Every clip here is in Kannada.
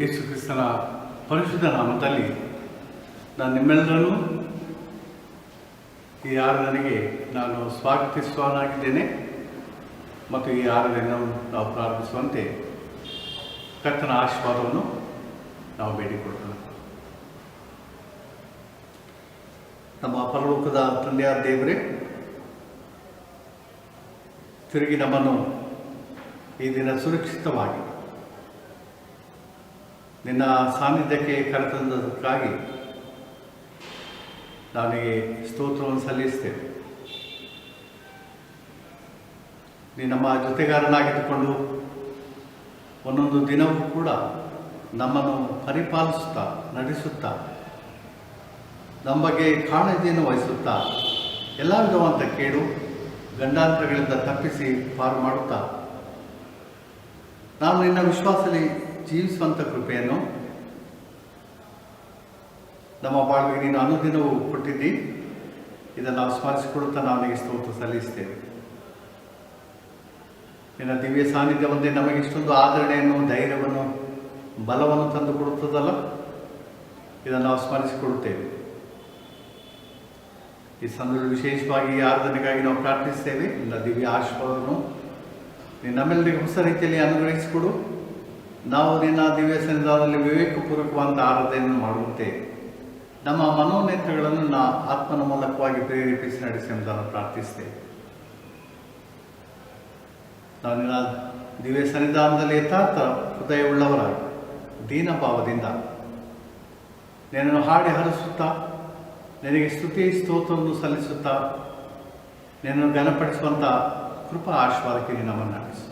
ಯೇಸು ಕ್ರಿಸ್ತನ ಪರಿಶುದ್ಧ ನಾಮದಲ್ಲಿ ನಾನು ನಿಮ್ಮೆಲ್ಲರನ್ನೂ ಈ ಆರಾಧನೆಗೆ ನಾನು ಸ್ವಾಗತಿಸುವನಾಗಿದ್ದೇನೆ ಮತ್ತು ಈ ಆರಾಧನೆಯನ್ನು ನಾವು ಪ್ರಾರಂಭಿಸುವಂತೆ ಕರ್ತನ ಆಶೀರ್ವಾದವನ್ನು ನಾವು ಬೇಡಿಕೊಳ್ಳೋಣ. ನಮ್ಮ ಪರಲೋಕದ ತಂದೆಯಾದ ದೇವರೇ, ತಿರುಗಿ ನಮ್ಮನ್ನು ಈ ದಿನ ಸುರಕ್ಷಿತವಾಗಿ ನಿನ್ನ ಸಾನ್ನಿಧ್ಯಕ್ಕೆ ಕರೆತಂದದಕ್ಕಾಗಿ ನನಗೆ ಸ್ತೋತ್ರವನ್ನು ಸಲ್ಲಿಸ್ತೇವೆ. ನೀನು ನಮ್ಮ ಜೊತೆಗಾರನಾಗಿದ್ದುಕೊಂಡು ಒಂದೊಂದು ದಿನವೂ ಕೂಡ ನಮ್ಮನ್ನು ಪರಿಪಾಲಿಸುತ್ತಾ ನಡೆಸುತ್ತಾ ನಮ್ಮ ಬಗ್ಗೆ ಕಾಳಜಿಯನ್ನು ವಹಿಸುತ್ತಾ ಎಲ್ಲ ವಿಧವಾದ ಕೇಡು ಗಂಡಾಂತರಗಳಿಂದ ತಪ್ಪಿಸಿ ಪಾರು ಮಾಡುತ್ತಾ ನಾನು ನಿನ್ನ ವಿಶ್ವಾಸದಲ್ಲಿ ಜೀವಿಸುವಂಥ ಕೃಪೆಯನ್ನು ನಮ್ಮ ಬಾಳ್ವೆಗೆ ನೀನು ಅನುದಿನವೂ ಕೊಟ್ಟಿದ್ದಿ. ಇದನ್ನು ನಾವು ಸ್ಮರಿಸಿಕೊಳ್ಳುತ್ತಾ ನಾವು ನಿನಗೆ ಸ್ತೋತ್ರ ಸಲ್ಲಿಸ್ತೇವೆ. ನಿನ್ನ ದಿವ್ಯ ಸಾನ್ನಿಧ್ಯ ಒಂದೇ ನಮಗೆ ಇಷ್ಟೊಂದು ಆದರಣೆಯನ್ನು, ಧೈರ್ಯವನ್ನು, ಬಲವನ್ನು ತಂದು ಕೊಡುತ್ತದಲ್ಲ, ಇದನ್ನು ನಾವು ಸ್ಮರಿಸಿಕೊಳ್ಳುತ್ತೇವೆ. ಈ ಸಂದರ್ಭದಲ್ಲಿ ವಿಶೇಷವಾಗಿ ಈ ಆರಾಧನೆಗಾಗಿ ನಾವು ಪ್ರಾರ್ಥಿಸ್ತೇವೆ. ನಿನ್ನ ದಿವ್ಯ ಆಶೀರ್ವಾದವನ್ನು ನೀನು ನಮ್ಮೆಲ್ಲರಿಗೂ ಹೊಸ ರೀತಿಯಲ್ಲಿ ಅನುಗ್ರಹಿಸಿಕೊಡು. ನಾವು ನಿನ್ನ ದಿವ್ಯ ಸನ್ನಿಧಾನದಲ್ಲಿ ವಿವೇಕಪೂರ್ವಕವಾದ ಆರಾಧನೆಯನ್ನು ಮಾಡುವಂತೆ ನಮ್ಮ ಮನೋನೇತ್ರಗಳನ್ನು ಆತ್ಮನ ಮೂಲಕವಾಗಿ ಪ್ರೇರೇಪಿಸಿ ನಡೆಸಿ ಎಂಬುದನ್ನು ಪ್ರಾರ್ಥಿಸ್ತೇವೆ. ನಾವು ನಿನ್ನ ದಿವ್ಯ ಸನ್ನಿಧಾನದಲ್ಲಿ ಯಥಾರ್ಥ ಹೃದಯವುಳ್ಳವರಾಗಿ ದೀನಭಾವದಿಂದ ನಿನ್ನನ್ನು ಹಾಡಿ ಹರಿಸುತ್ತಾ ನಿನಗೆ ಸ್ತುತಿ ಸ್ತೋತ್ರವನ್ನು ಸಲ್ಲಿಸುತ್ತಾ ನಿನ್ನನ್ನು ಘನಪಡಿಸುವಂಥ ಕೃಪಾ ಆಶೀರ್ವಾದಕ್ಕೆ ನೀನು ನಮ್ಮನ್ನು ನಡೆಸು.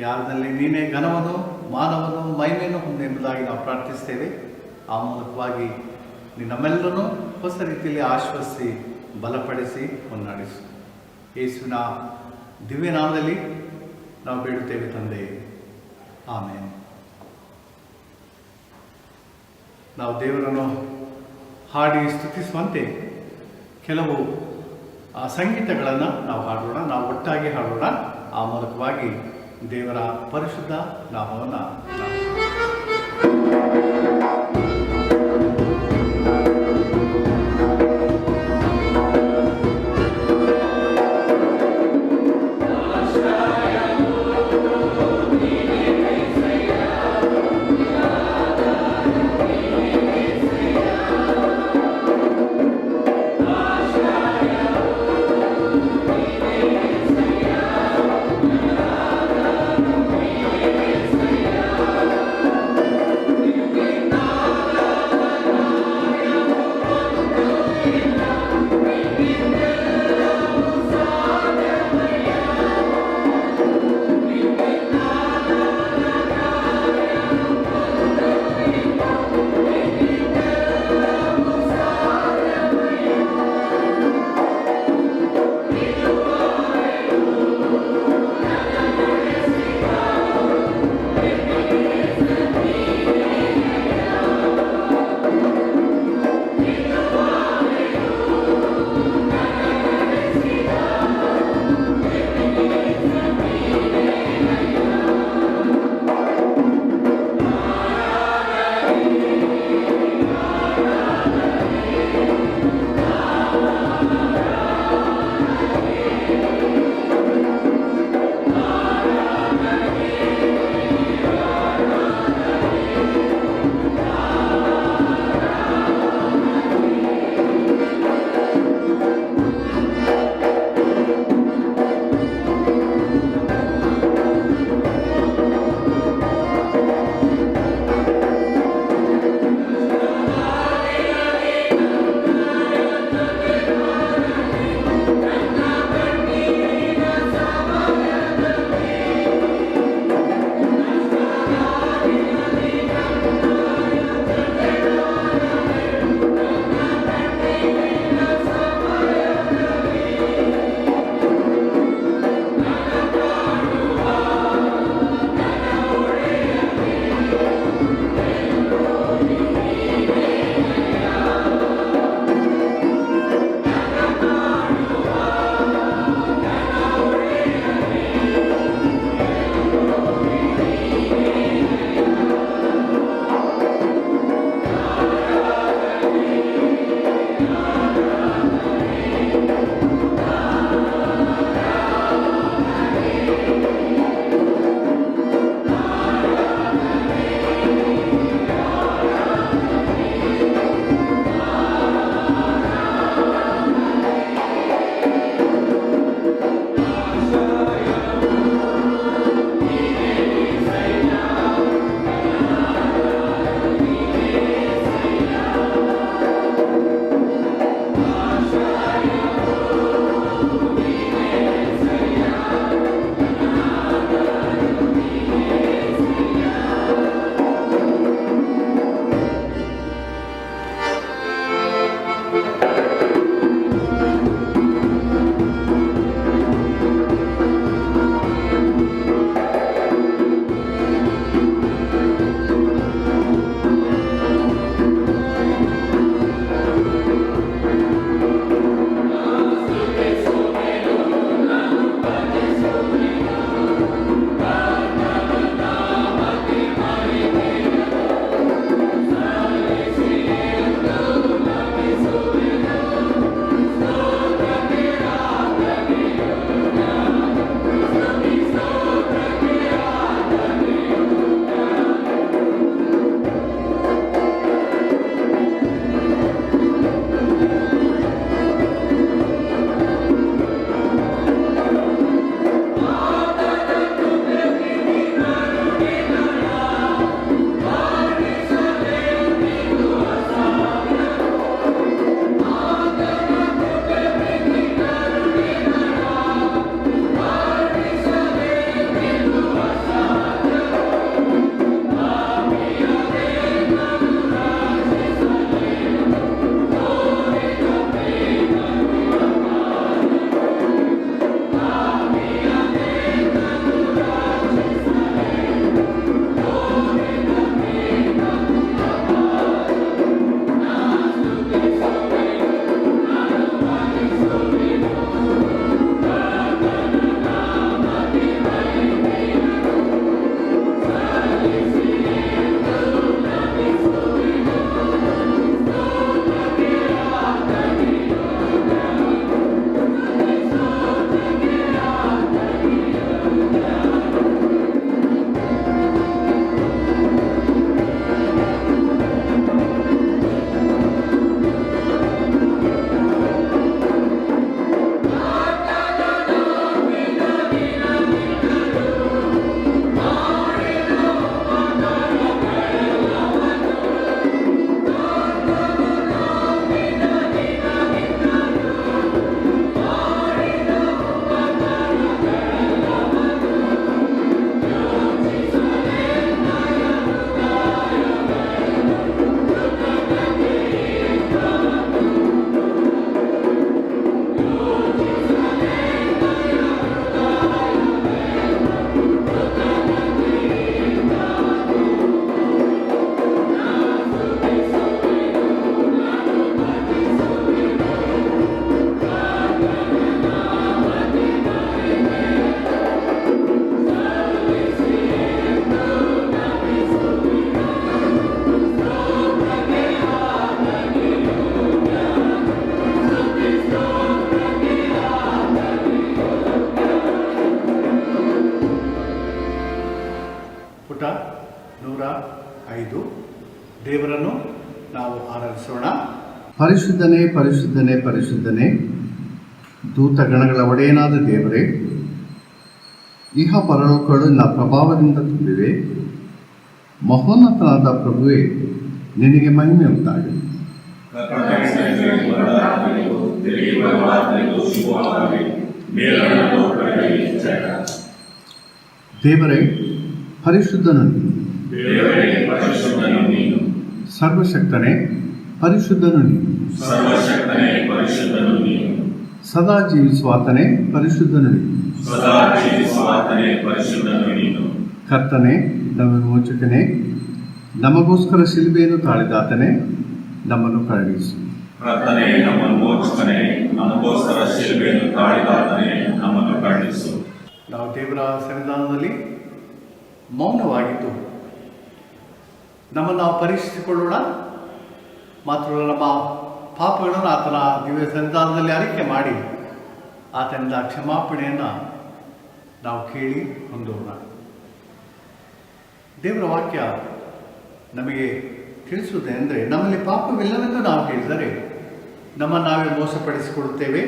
ಯಾರದಲ್ಲಿ ನೀನೇ ಘನವನ್ನು, ಮಾನವನ್ನು, ಮಹಿಮೆಯನ್ನು ಹೊಂದು ಎಂಬುದಾಗಿ ನಾವು ಪ್ರಾರ್ಥಿಸ್ತೇವೆ. ಆ ಮೂಲಕವಾಗಿ ನೀನು ನಮ್ಮೆಲ್ಲರನ್ನು ಹೊಸ ರೀತಿಯಲ್ಲಿ ಆಶ್ವಸಿಸಿ ಬಲಪಡಿಸಿ ಮುನ್ನಡೆಸು. ಯೇಸುವಿನ ದಿವ್ಯ ನಾಮದಲ್ಲಿ ನಾವು ಬೇಡುತ್ತೇವೆ ತಂದೆ, ಆಮೇನ್. ನಾವು ದೇವರನ್ನು ಹಾಡಿ ಸ್ತುತಿಸುವಂತೆ ಕೆಲವು ಸಂಗೀತಗಳನ್ನು ನಾವು ಹಾಡೋಣ. ನಾವು ಒಟ್ಟಾಗಿ ಹಾಡೋಣ. ಆ ಮೂಲಕವಾಗಿ ದೇವರ ಪರಿಶುದ್ಧ ನಾಮವನ್ನು Now ಪರಿಶುದ್ಧನೇ ಪರಿಶುದ್ಧನೇ ಪರಿಶುದ್ಧನೇ, ದೂತಗಣಗಳ ಒಡೆಯನಾದ ದೇವರೇ, ಇಹ ಪರಲೋಕಗಳು ನಿನ್ನ ಪ್ರಭಾವದಿಂದ ತುಂಬಿವೆ. ಮಹೋನ್ನತನಾದ ಪ್ರಭುವೇ, ನಿನಗೆ ಮಹಿಮೆ ಉಂಟಾಗಲಿ. ದೇವರೇ ಪರಿಶುದ್ಧನು ನೀನು, ಸರ್ವಶಕ್ತನೇ ಪರಿಶುದ್ಧನು ನೀನು, ಸದಾ ಜೀವಿಸುವಾತನೇ ಪರಿಶುದ್ಧನು ನೀನು. ಕರ್ತನೇ, ನಮ್ಮ ವಿಮೋಚಕನೇ, ನಮಗೋಸ್ಕರ ಶಿಲುಬೆಯನ್ನು ತಾಳಿದಾತನೇ, ನಮ್ಮನ್ನು ಕರುಣಿಸು. ನಾವು ದೇವರ ಸನ್ನಿಧಾನದಲ್ಲಿ ಮೌನವಾಗಿದ್ದು ನಮ್ಮನ್ನು ನಾವು ಪರೀಕ್ಷಿಸಿಕೊಳ್ಳೋಣ. ಮಾತ್ರ ನಮ್ಮ ಪಾಪಗಳನ್ನು ಆತನ ದಿವ್ಯ ಸನ್ನಿಧಾನದಲ್ಲಿ ಅರಿಕೆ ಮಾಡಿ ಆತನಿಂದ ಕ್ಷಮಾಪಣೆಯನ್ನು ನಾವು ಕೇಳಿ ಹೊಂದೋಣ. ದೇವರ ವಾಕ್ಯ ನಮಗೆ ತಿಳಿಸುವುದೇನೆಂದರೆ, ನಮ್ಮಲ್ಲಿ ಪಾಪವಿಲ್ಲವೆಂದು ನಾವು ಹೇಳಿದರೆ ನಮ್ಮನ್ನು ನಾವೇ ಮೋಸಪಡಿಸಿಕೊಳ್ಳುತ್ತೇವೆ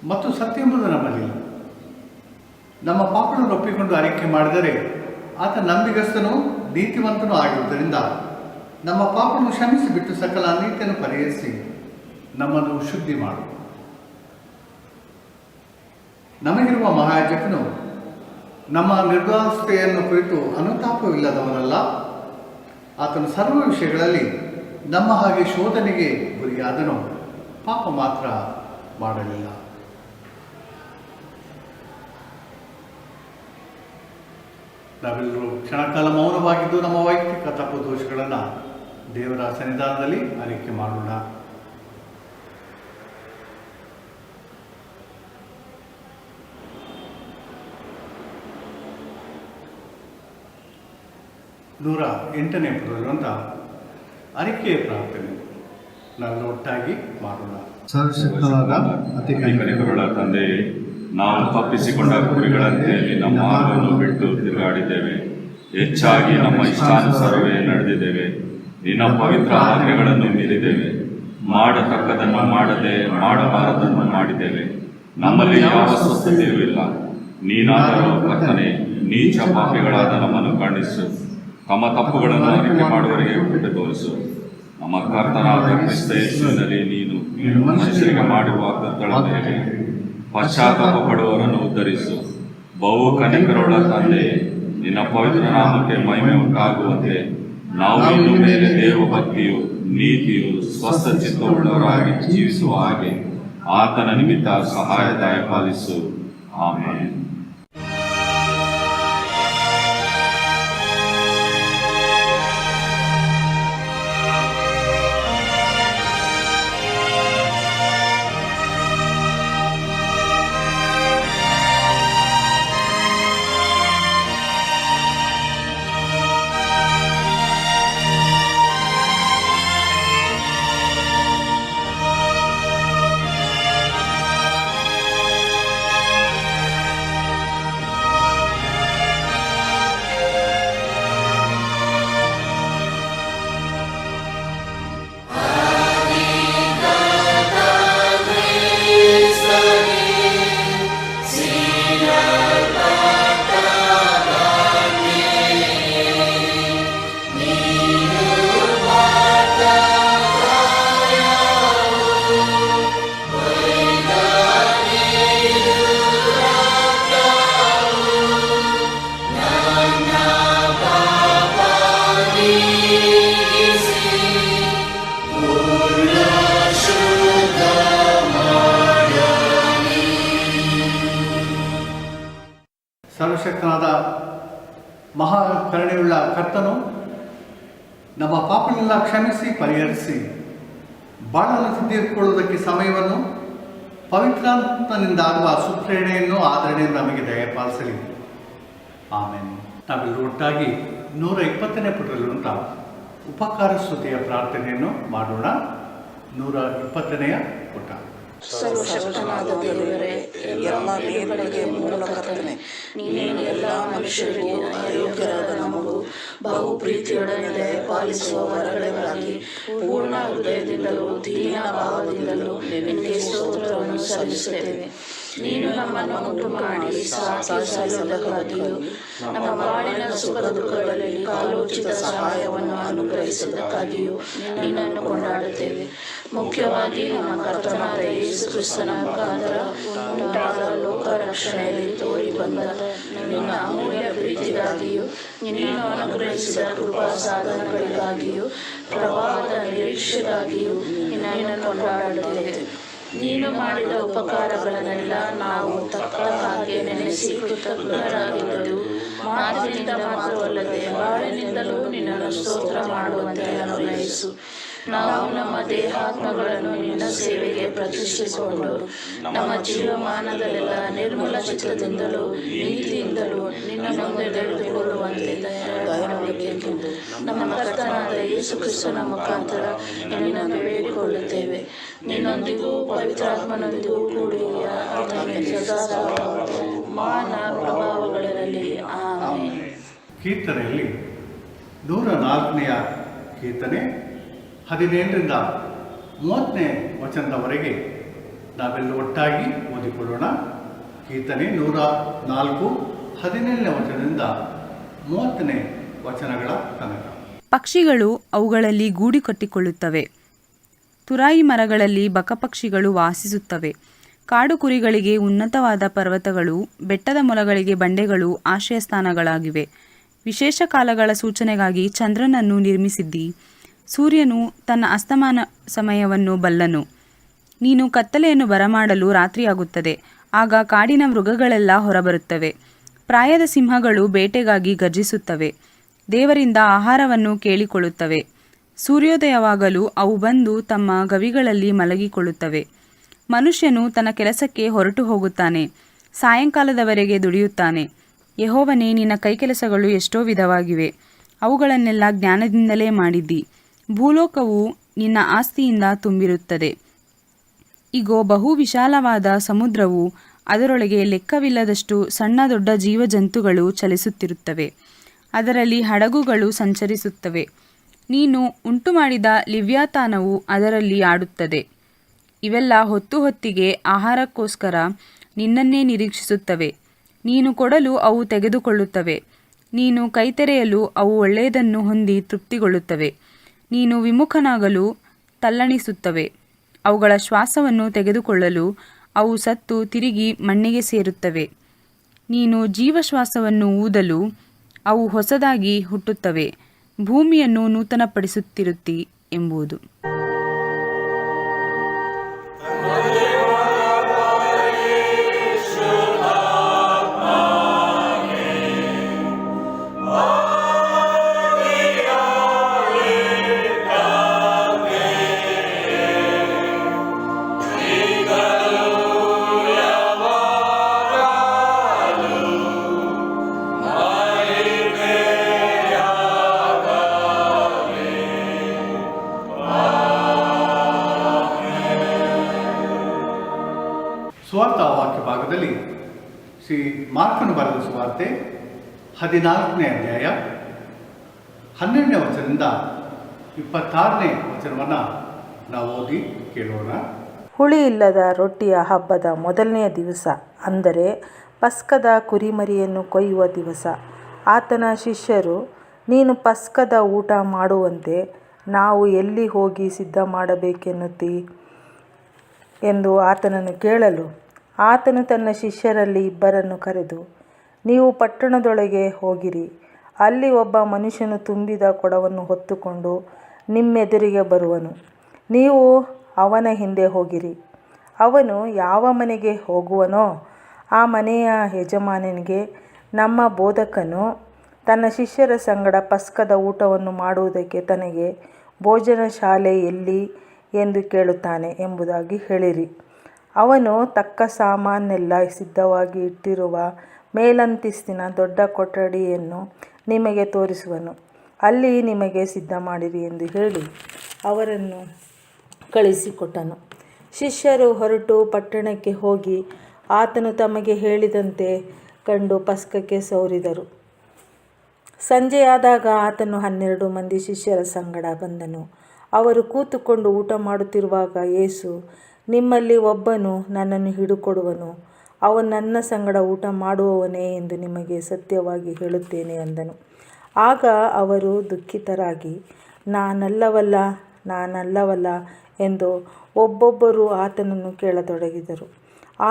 ಮತ್ತು ಸತ್ಯ ಎಂಬುದು ನಮ್ಮಲ್ಲಿ. ನಮ್ಮ ಪಾಪಗಳನ್ನು ಒಪ್ಪಿಕೊಂಡು ಅರಿಕೆ ಮಾಡಿದರೆ ಆತ ನಂಬಿಗಸ್ತನೂ ನೀತಿವಂತನೂ ಆಗಿರುವುದರಿಂದ ನಮ್ಮ ಪಾಪವನ್ನು ಕ್ಷಮಿಸಿಬಿಟ್ಟು ಸಕಲ ಅನೀತಿಯನ್ನು ಪರಿಹರಿಸಿ ನಮ್ಮನ್ನು ಶುದ್ಧಿ ಮಾಡು. ನಮಗಿರುವ ಮಹಾಯಾಜಕನು ನಮ್ಮ ನಿರ್ದೋಷತೆಯನ್ನು ಕುರಿತು ಅನುತಾಪವಿಲ್ಲದವನಲ್ಲ. ಆತನು ಸರ್ವ ವಿಷಯಗಳಲ್ಲಿ ನಮ್ಮ ಹಾಗೆ ಶೋಧನೆಗೆ ಗುರಿಯಾದನು, ಪಾಪ ಮಾತ್ರ ಮಾಡಲಿಲ್ಲ. ನಾವೆಲ್ಲರೂ ಕ್ಷಣಕಾಲ ಮೌನವಾಗಿದ್ದು ನಮ್ಮ ವೈಯಕ್ತಿಕ ತಪ್ಪು ದೋಷಗಳನ್ನು ದೇವರ ಸನ್ನಿಧಾನದಲ್ಲಿ ಅರಿಕೆ ಮಾಡೋಣ. ನೂರ 8ನೇ ಪದವಿರುವಂಥ ಅರಿಕೆಯ ಪ್ರಾರ್ಥನೆ ನಾವೆಲ್ಲ ಒಟ್ಟಾಗಿ ಮಾಡೋಣ. ಸರ್ವಶಕ್ತನಾದ ಅತಿ ಕನಿಕರಗಳ ತಂದೆಯೇ, ನಾವು ತಪ್ಪಿಸಿಕೊಂಡ ಕುರಿಗಳಂತೆ ನಿನ್ನ ಮಾರ್ಗವನ್ನು ಬಿಟ್ಟು ತಿರುಗಾಡಿದ್ದೇವೆ. ಹೆಚ್ಚಾಗಿ ನಮ್ಮ ಇಷ್ಟಾನುಸಾರವೇ ನಡೆದಿದ್ದೇವೆ. ನಿನ್ನ ಪವಿತ್ರ ಆಜ್ಞೆಗಳನ್ನು ಮೀರಿದ್ದೇವೆ. ಮಾಡತಕ್ಕದನ್ನು ಮಾಡದೆ ಮಾಡಬಾರದನ್ನು ಮಾಡಿದ್ದೇವೆ. ನಮ್ಮಲ್ಲಿ ಯಾವ ಸ್ವಸ್ಥತೆಯೂ ಇಲ್ಲ. ನೀನಾದರೂ ಕರ್ತನೇ, ನೀಚ ಪಾಪಿಗಳಾದ ನಮ್ಮನ್ನು ಖಂಡಿಸು. ತಮ್ಮ ತಪ್ಪುಗಳನ್ನು ಅರಿಕೆ ಮಾಡುವವರಿಗೆ ಕೃಪೆ ತೋರಿಸು. ನಮ್ಮ ಕರ್ತನಾದ ಕ್ರಿಸ್ತ ಯೇಸುವಿನಲ್ಲಿ ನೀನು ಮನುಷ್ಯರಿಗೆ ಮಾಡಿರುವ ವಾಗ್ದಾನಗಳನ್ನು ಹೇಳಿ ಪಶ್ಚಾತ್ತಾಪ ಪಡುವವರನ್ನು ಉದ್ಧರಿಸು. ಬಹು ಕನಿಕರವುಳ್ಳ ತಂದೆಯೇ, ನಿನ್ನ ಪವಿತ್ರ ನಾಮಕ್ಕೆ ಮಹಿಮೆ ಉಂಟಾಗುವಂತೆ ನಾವು ಇನ್ನು ಮೇಲೆ ದೇವಭಕ್ತಿಯು ನೀತಿಯು ಸ್ವಸ್ಥ ಚಿತ್ತವುಳ್ಳವರಾಗಿ ಜೀವಿಸುವ ಹಾಗೆ ಆತನ ನಿಮಿತ್ತ ಸಹಾಯ ದಯಪಾಲಿಸು. ಆಮೇಲೆ ಸರ್ವಶಕ್ತನಾದ ಮಹಾ ಕರುಣೆಯುಳ್ಳ ಕರ್ತನು ನಮ್ಮ ಪಾಪನೆಲ್ಲ ಕ್ಷಮಿಸಿ ಪರಿಹರಿಸಿ ಬಾಳನ್ನು ಸಿದ್ಧಿಸಿಕೊಳ್ಳುವುದಕ್ಕೆ ಸಮಯವನ್ನು ಪವಿತ್ರಾತ್ಮನಿಂದಾಗುವ ಸುಪ್ರೇರಣೆಯನ್ನು ಆದರಣೆಯನ್ನು ನಮಗೆ ದಯಪಾಲಿಸಲಿ. ಆಮೇಲೆ ನಾವೆಲ್ಲರೂ ಒಟ್ಟಾಗಿ 120ನೇ ಪುಟದಲ್ಲಿರುವಂಥ ಉಪಕಾರ ಸ್ತುತಿಯ ಪ್ರಾರ್ಥನೆಯನ್ನು ಮಾಡೋಣ. 120ನೇ ಪುಟ. ಸರ್ವಶಕ್ತನಾದ ದೇವರೇ, ಎಲ್ಲ ಮೇಲುಗಳಿಗೆ ಮೂಲಕರ್ತನೆ, ನೀನು ಎಲ್ಲ ಮನುಷ್ಯರಿಗೂ ಅಯೋಗ್ಯರಾದ ನಮಗೂ ಬಹು ಪ್ರೀತಿಯೊಡನೆ ಪಾಲಿಸುವ ವರಗಳಿಗಾಗಿ ಪೂರ್ಣ ಹೃದಯದಿಂದಲೂ ದೀನ ಭಾವದಿಂದಲೂ ನಿನಗೆ ಸ್ತೋತ್ರವನ್ನು ಸಲ್ಲಿಸುತ್ತೇವೆ. ನೀನು ನಮ್ಮನ್ನು ಉಂಟು ಮಾಡಿ ಸಾಧಿಸಲಕ್ಕಾಗಿಯೂ ನಮ್ಮ ಬಾಳಿನ ಸುಖ ದುಃಖಗಳಲ್ಲಿ ಕಾಲೋಚಿತ ಸಹಾಯವನ್ನು ಅನುಗ್ರಹಿಸಿದ್ದಕ್ಕಾಗಿಯೂ ನಿನ್ನನ್ನು ಕೊಂಡಾಡುತ್ತೇವೆ. ಮುಖ್ಯವಾಗಿ ನಮ್ಮ ಕರ್ತನಾದ ಯೇಸು ಕ್ರಿಸ್ತನ ಮುಖಾಂತರ ಉಂಟಾದ ಲೋಕ ರಕ್ಷಣೆಯಲ್ಲಿ ತೋರಿ ಬಂದ ನಿನ್ನ ಅಮೂಲ್ಯ ಪ್ರೀತಿಗಾಗಿಯೂ ನೀನು ಅನುಗ್ರಹಿಸಿದ ಕೃಪಾ ಸಾಧನಗಳಿಗಾಗಿಯೂ ಪ್ರಭಾವದ ನಿರೀಕ್ಷೆಗಾಗಿಯೂ ನಿನ್ನನ್ನು ಕೊಂಡಾಡುತ್ತೇವೆ. ನೀನು ಮಾಡಿದ ಉಪಕಾರಗಳನ್ನೆಲ್ಲ ನಾವು ತಕ್ಕ ಹಾಗೆ ನೆನೆಸಿ ಕೃತಜ್ಞರಾಗಿದ್ದು ಮಾತಿನಿಂದ ಮಾತ್ರವಲ್ಲದೆ ಬಾಳಿನಿಂದಲೂ ನಿನ್ನನ್ನು ಸ್ತೋತ್ರ ಮಾಡುವಂತೆ ಅನುಗ್ರಹಿಸು. ನಾವು ನಮ್ಮ ದೇಹಾತ್ಮಗಳನ್ನು ನಿನ್ನ ಸೇವೆಗೆ ಪ್ರತಿಷ್ಠಿಸಿಕೊಂಡು ನಮ್ಮ ಜೀವಮಾನದಲ್ಲೆಲ್ಲ ನಿರ್ಮಲ ಚಿತ್ತದಿಂದಲೂ ನೀತಿಯಿಂದಲೂ ನಿನ್ನ ಮುಂದೆ ನಡೆದುಕೊಳ್ಳುವಂತೆ ದಯಮಾಡಬೇಕೆಂದು ನಮ್ಮ ಕರ್ತನಾದ ಯೇಸು ಕ್ರಿಸ್ತನ ಮುಖಾಂತರ ನಿನ್ನನ್ನು ಬೇಡಿಕೊಳ್ಳುತ್ತೇವೆ. ನಿನ್ನೊಂದಿಗೂ ಪವಿತ್ರಾತ್ಮನೊಂದಿಗೂ ಕೂಡಿ ಮಾನ ಪ್ರಭಾವಗಳಲ್ಲಿ ಆಮೆನ್. ಕೀರ್ತನೆಯಲ್ಲಿ 104ನೇ ಕೀರ್ತನೆ 17ರಿಂದ 30ನೇ ವಚನದವರೆಗೆ ನಾವೆಲ್ಲ ಒಟ್ಟಾಗಿ ಓದಿಕೊಳ್ಳೋಣ. ಕೀರ್ತನೆ 104 17ನೇ ವಚನದಿಂದ 30ನೇ ವಚನಗಳ ತನಕ. ಪಕ್ಷಿಗಳು ಅವುಗಳಲ್ಲಿ ಗೂಡು ಕಟ್ಟಿಕೊಳ್ಳುತ್ತವೆ. ತುರಾಯಿ ಮರಗಳಲ್ಲಿ ಬಕಪಕ್ಷಿಗಳು ವಾಸಿಸುತ್ತವೆ. ಕಾಡು ಕುರಿಗಳಿಗೆ ಉನ್ನತವಾದ ಪರ್ವತಗಳು, ಬೆಟ್ಟದ ಮೊಲಗಳಿಗೆ ಬಂಡೆಗಳು ಆಶ್ರಯಸ್ಥಾನಗಳಾಗಿವೆ. ವಿಶೇಷ ಕಾಲಗಳ ಸೂಚನೆಗಾಗಿ ಚಂದ್ರನನ್ನು ನಿರ್ಮಿಸಿದ್ದಿ. ಸೂರ್ಯನು ತನ್ನ ಅಸ್ತಮಾನ ಸಮಯವನ್ನು ಬಲ್ಲನು. ನೀನು ಕತ್ತಲೆಯನ್ನು ಬರಮಾಡಲು ರಾತ್ರಿಯಾಗುತ್ತದೆ. ಆಗ ಕಾಡಿನ ಮೃಗಗಳೆಲ್ಲ ಹೊರಬರುತ್ತವೆ. ಪ್ರಾಯದ ಸಿಂಹಗಳು ಬೇಟೆಗಾಗಿ ಗರ್ಜಿಸುತ್ತವೆ. ದೇವರಿಂದ ಆಹಾರವನ್ನು ಕೇಳಿಕೊಳ್ಳುತ್ತವೆ. ಸೂರ್ಯೋದಯವಾಗಲು ಅವು ಬಂದು ತಮ್ಮ ಗವಿಗಳಲ್ಲಿ ಮಲಗಿಕೊಳ್ಳುತ್ತವೆ. ಮನುಷ್ಯನು ತನ್ನ ಕೆಲಸಕ್ಕೆ ಹೊರಟು ಹೋಗುತ್ತಾನೆ, ಸಾಯಂಕಾಲದವರೆಗೆ ದುಡಿಯುತ್ತಾನೆ. ಯೆಹೋವನೇ, ನಿನ್ನ ಕೈಕೆಲಸಗಳು ಎಷ್ಟೋ ವಿಧವಾಗಿವೆ. ಅವುಗಳನ್ನೆಲ್ಲ ಜ್ಞಾನದಿಂದಲೇ ಮಾಡಿದ್ದಿ. ಭೂಲೋಕವು ನಿನ್ನ ಆಸ್ತಿಯಿಂದ ತುಂಬಿರುತ್ತದೆ. ಇಗೋ, ಬಹು ವಿಶಾಲವಾದ ಸಮುದ್ರವು, ಅದರೊಳಗೆ ಲೆಕ್ಕವಿಲ್ಲದಷ್ಟು ಸಣ್ಣ ದೊಡ್ಡ ಜೀವಜಂತುಗಳು ಚಲಿಸುತ್ತಿರುತ್ತವೆ. ಅದರಲ್ಲಿ ಹಡಗುಗಳು ಸಂಚರಿಸುತ್ತವೆ. ನೀನು ಉಂಟುಮಾಡಿದ ಲಿವ್ಯಾತಾನವು ಅದರಲ್ಲಿ ಆಡುತ್ತದೆ. ಇವೆಲ್ಲ ಹೊತ್ತು ಹೊತ್ತಿಗೆ ಆಹಾರಕ್ಕೋಸ್ಕರ ನಿನ್ನನ್ನೇ ನಿರೀಕ್ಷಿಸುತ್ತವೆ. ನೀನು ಕೊಡಲು ಅವು ತೆಗೆದುಕೊಳ್ಳುತ್ತವೆ. ನೀನು ಕೈತೆರೆಯಲು ಅವು ಒಳ್ಳೆಯದನ್ನು ಹೊಂದಿ ತೃಪ್ತಿಗೊಳ್ಳುತ್ತವೆ. ನೀನು ವಿಮುಖನಾಗಲು ತಲ್ಲಣಿಸುತ್ತವೆ. ಅವುಗಳ ಶ್ವಾಸವನ್ನು ತೆಗೆದುಕೊಳ್ಳಲು ಅವು ಸತ್ತು ತಿರುಗಿ ಮಣ್ಣಿಗೆ ಸೇರುತ್ತವೆ. ನೀನು ಜೀವಶ್ವಾಸವನ್ನು ಊದಲು ಅವು ಹೊಸದಾಗಿ ಹುಟ್ಟುತ್ತವೆ. ಭೂಮಿಯನ್ನು ನೂತನಪಡಿಸುತ್ತಿರುತ್ತಿ ಎಂಬುದು. ಸುವಾರ್ತ ವಾಕ್ಯ ಭಾಗದಲ್ಲಿ ಶ್ರೀ ಮಾರ್ಕನು ಬರೆದ ಸುವಾರ್ತೆ 14ನೇ ಅಧ್ಯಾಯ 12ನೇ ವಚನದಿಂದ 26ನೇ ವಚನವನ್ನು ನಾವು ಓದಿ ಕೇಳೋಣ. ಹುಳಿಯಿಲ್ಲದ ರೊಟ್ಟಿಯ ಹಬ್ಬದ ಮೊದಲನೆಯ ದಿವಸ, ಅಂದರೆ ಪಸ್ಕದ ಕುರಿಮರಿಯನ್ನು ಕೊಯ್ಯುವ ದಿವಸ, ಆತನ ಶಿಷ್ಯರು, ನೀನು ಪಸ್ಕದ ಊಟ ಮಾಡುವಂತೆ ನಾವು ಎಲ್ಲಿ ಹೋಗಿ ಸಿದ್ಧ ಮಾಡಬೇಕೆನ್ನುತ್ತೀ ಎಂದು ಆತನನ್ನು ಕೇಳಲು, ಆತನು ತನ್ನ ಶಿಷ್ಯರಲ್ಲಿ ಇಬ್ಬರನ್ನು ಕರೆದು, ನೀವು ಪಟ್ಟಣದೊಳಗೆ ಹೋಗಿರಿ. ಅಲ್ಲಿ ಒಬ್ಬ ಮನುಷ್ಯನು ತುಂಬಿದ ಕೊಡವನ್ನು ಹೊತ್ತುಕೊಂಡು ನಿಮ್ಮೆದುರಿಗೆ ಬರುವನು. ನೀವು ಅವನ ಹಿಂದೆ ಹೋಗಿರಿ. ಅವನು ಯಾವ ಮನೆಗೆ ಹೋಗುವನೋ ಆ ಮನೆಯ ಯಜಮಾನನಿಗೆ, ನಮ್ಮ ಬೋಧಕನು ತನ್ನ ಶಿಷ್ಯರ ಸಂಗಡ ಪಸ್ಕದ ಊಟವನ್ನು ಮಾಡುವುದಕ್ಕೆ ತನಗೆ ಭೋಜನ ಶಾಲೆ ಎಲ್ಲಿ ಎಂದು ಕೇಳುತ್ತಾನೆ ಎಂಬುದಾಗಿ ಹೇಳಿರಿ. ಅವನು ತಕ್ಕ ಸಾಮಾನೆಲ್ಲ ಸಿದ್ಧವಾಗಿ ಇಟ್ಟಿರುವ ಮೇಲಂತಸ್ತಿನ ದೊಡ್ಡ ಕೊಠಡಿಯನ್ನು ನಿಮಗೆ ತೋರಿಸುವನು. ಅಲ್ಲಿ ನಿಮಗೆ ಸಿದ್ಧ ಮಾಡಿರಿ ಎಂದು ಹೇಳಿ ಅವರನ್ನು ಕಳಿಸಿಕೊಟ್ಟನು. ಶಿಷ್ಯರು ಹೊರಟು ಪಟ್ಟಣಕ್ಕೆ ಹೋಗಿ ಆತನು ತಮಗೆ ಹೇಳಿದಂತೆ ಕಂಡು ಪಸ್ಕಕ್ಕೆ ಸೌರಿದರು. ಸಂಜೆಯಾದಾಗ ಆತನು 12 ಮಂದಿ ಶಿಷ್ಯರ ಸಂಗಡ ಬಂದನು. ಅವರು ಕೂತುಕೊಂಡು ಊಟ ಮಾಡುತ್ತಿರುವಾಗ ಯೇಸು, ನಿಮ್ಮಲ್ಲಿ ಒಬ್ಬನು ನನ್ನನ್ನು ಹಿಡುಕೊಡುವನು, ಅವನು ನನ್ನ ಸಂಗಡ ಊಟ ಮಾಡುವವನೇ ಎಂದು ನಿಮಗೆ ಸತ್ಯವಾಗಿ ಹೇಳುತ್ತೇನೆ ಅಂದನು. ಆಗ ಅವರು ದುಃಖಿತರಾಗಿ ನಾನಲ್ಲವಲ್ಲ ಎಂದು ಒಬ್ಬೊಬ್ಬರು ಆತನನ್ನು ಕೇಳತೊಡಗಿದರು.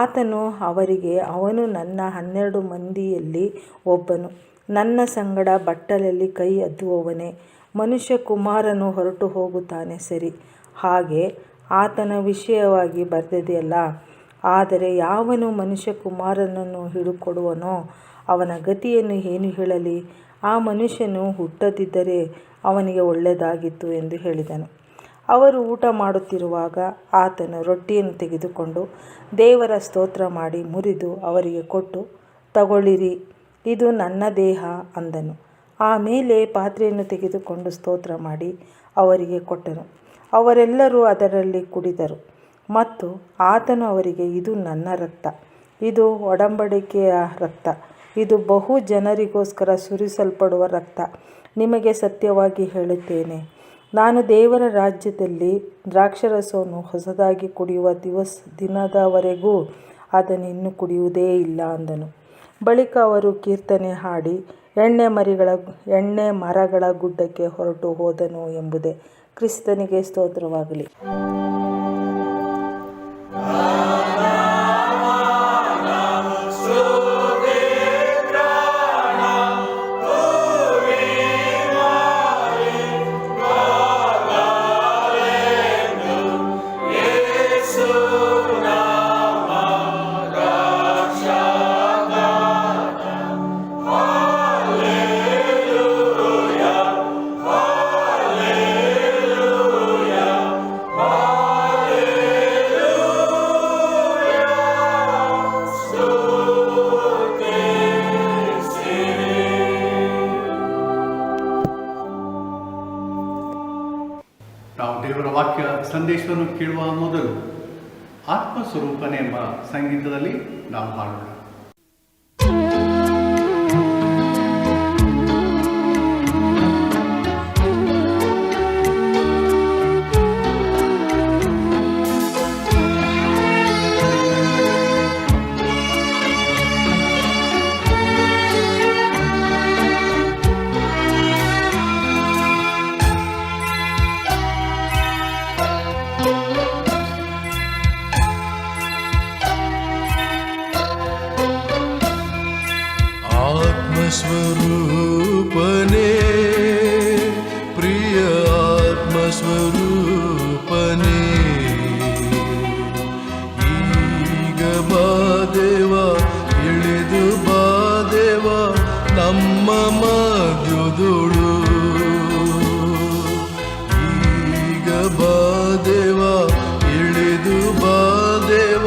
ಆತನು ಅವರಿಗೆ, ಅವನು ನನ್ನ 12 ಮಂದಿಯಲ್ಲಿ ಒಬ್ಬನು, ನನ್ನ ಸಂಗಡ ಬಟ್ಟಲಲ್ಲಿ ಕೈ ಅದ್ದುವವನೇ. ಮನುಷ್ಯಕುಮಾರನು ಹೊರಟು ಹೋಗುತ್ತಾನೆ ಸರಿ, ಹಾಗೆ ಆತನ ವಿಷಯವಾಗಿ ಬರೆದಿದೆಯಲ್ಲ. ಆದರೆ ಯಾವನು ಮನುಷ್ಯಕುಮಾರನನ್ನು ಹಿಡುಕೊಡುವನೋ ಅವನ ಗತಿಯನ್ನು ಏನು ಹೇಳಲಿ? ಆ ಮನುಷ್ಯನು ಹುಟ್ಟದಿದ್ದರೆ ಅವನಿಗೆ ಒಳ್ಳೆಯದಾಗಿತ್ತು ಎಂದು ಹೇಳಿದನು. ಅವರು ಊಟ ಮಾಡುತ್ತಿರುವಾಗ ಆತನು ರೊಟ್ಟಿಯನ್ನು ತೆಗೆದುಕೊಂಡು ದೇವರ ಸ್ತೋತ್ರ ಮಾಡಿ ಮುರಿದು ಅವರಿಗೆ ಕೊಟ್ಟು, ತಗೊಳ್ಳಿರಿ, ಇದು ನನ್ನ ದೇಹ ಅಂದನು. ಆಮೇಲೆ ಪಾತ್ರೆಯನ್ನು ತೆಗೆದುಕೊಂಡು ಸ್ತೋತ್ರ ಮಾಡಿ ಅವರಿಗೆ ಕೊಟ್ಟನು. ಅವರೆಲ್ಲರೂ ಅದರಲ್ಲಿ ಕುಡಿದರು. ಮತ್ತು ಆತನು ಅವರಿಗೆ, ಇದು ನನ್ನ ರಕ್ತ, ಇದು ಒಡಂಬಡಿಕೆಯ ರಕ್ತ, ಇದು ಬಹು ಜನರಿಗೋಸ್ಕರ ಸುರಿಸಲ್ಪಡುವ ರಕ್ತ. ನಿಮಗೆ ಸತ್ಯವಾಗಿ ಹೇಳುತ್ತೇನೆ, ನಾನು ದೇವರ ರಾಜ್ಯದಲ್ಲಿ ದ್ರಾಕ್ಷಾರಸವನ್ನು ಹೊಸದಾಗಿ ಕುಡಿಯುವ ದಿನದವರೆಗೂ ಅದನ್ನು ಇನ್ನೂ ಕುಡಿಯುವುದೇ ಇಲ್ಲ ಅಂದನು. ಬಳಿಕ ಅವರು ಕೀರ್ತನೆ ಹಾಡಿ ಎಣ್ಣೆ ಮರಗಳ ಗುಡ್ಡಕ್ಕೆ ಹೊರಟು ಹೋದನು ಎಂಬುದೇ. ಕ್ರಿಸ್ತನಿಗೆ ಸ್ತೋತ್ರವಾಗಲಿ. ನಾವು ದೇವರ ವಾಕ್ಯ ಸಂದೇಶವನ್ನು ಕೇಳುವ ಮೊದಲು ಆತ್ಮಸ್ವರೂಪನೆ ಎಂಬ ಸಂಗೀತದಲ್ಲಿ ನಾವು ಹಾಡೋಣ. ಆತ್ಮಸ್ವರೂಪನೇ, ಪ್ರಿಯ ಆತ್ಮಸ್ವರೂಪನೇ, ಈಗ ಬಾದೇವ, ಇಳಿದು ಬಾದೇವ ನಮ್ಮ ಮಧ್ಯದೊಳು. ಈಗ ಬಾದೇವ, ಇಳಿದು ಬಾದೇವ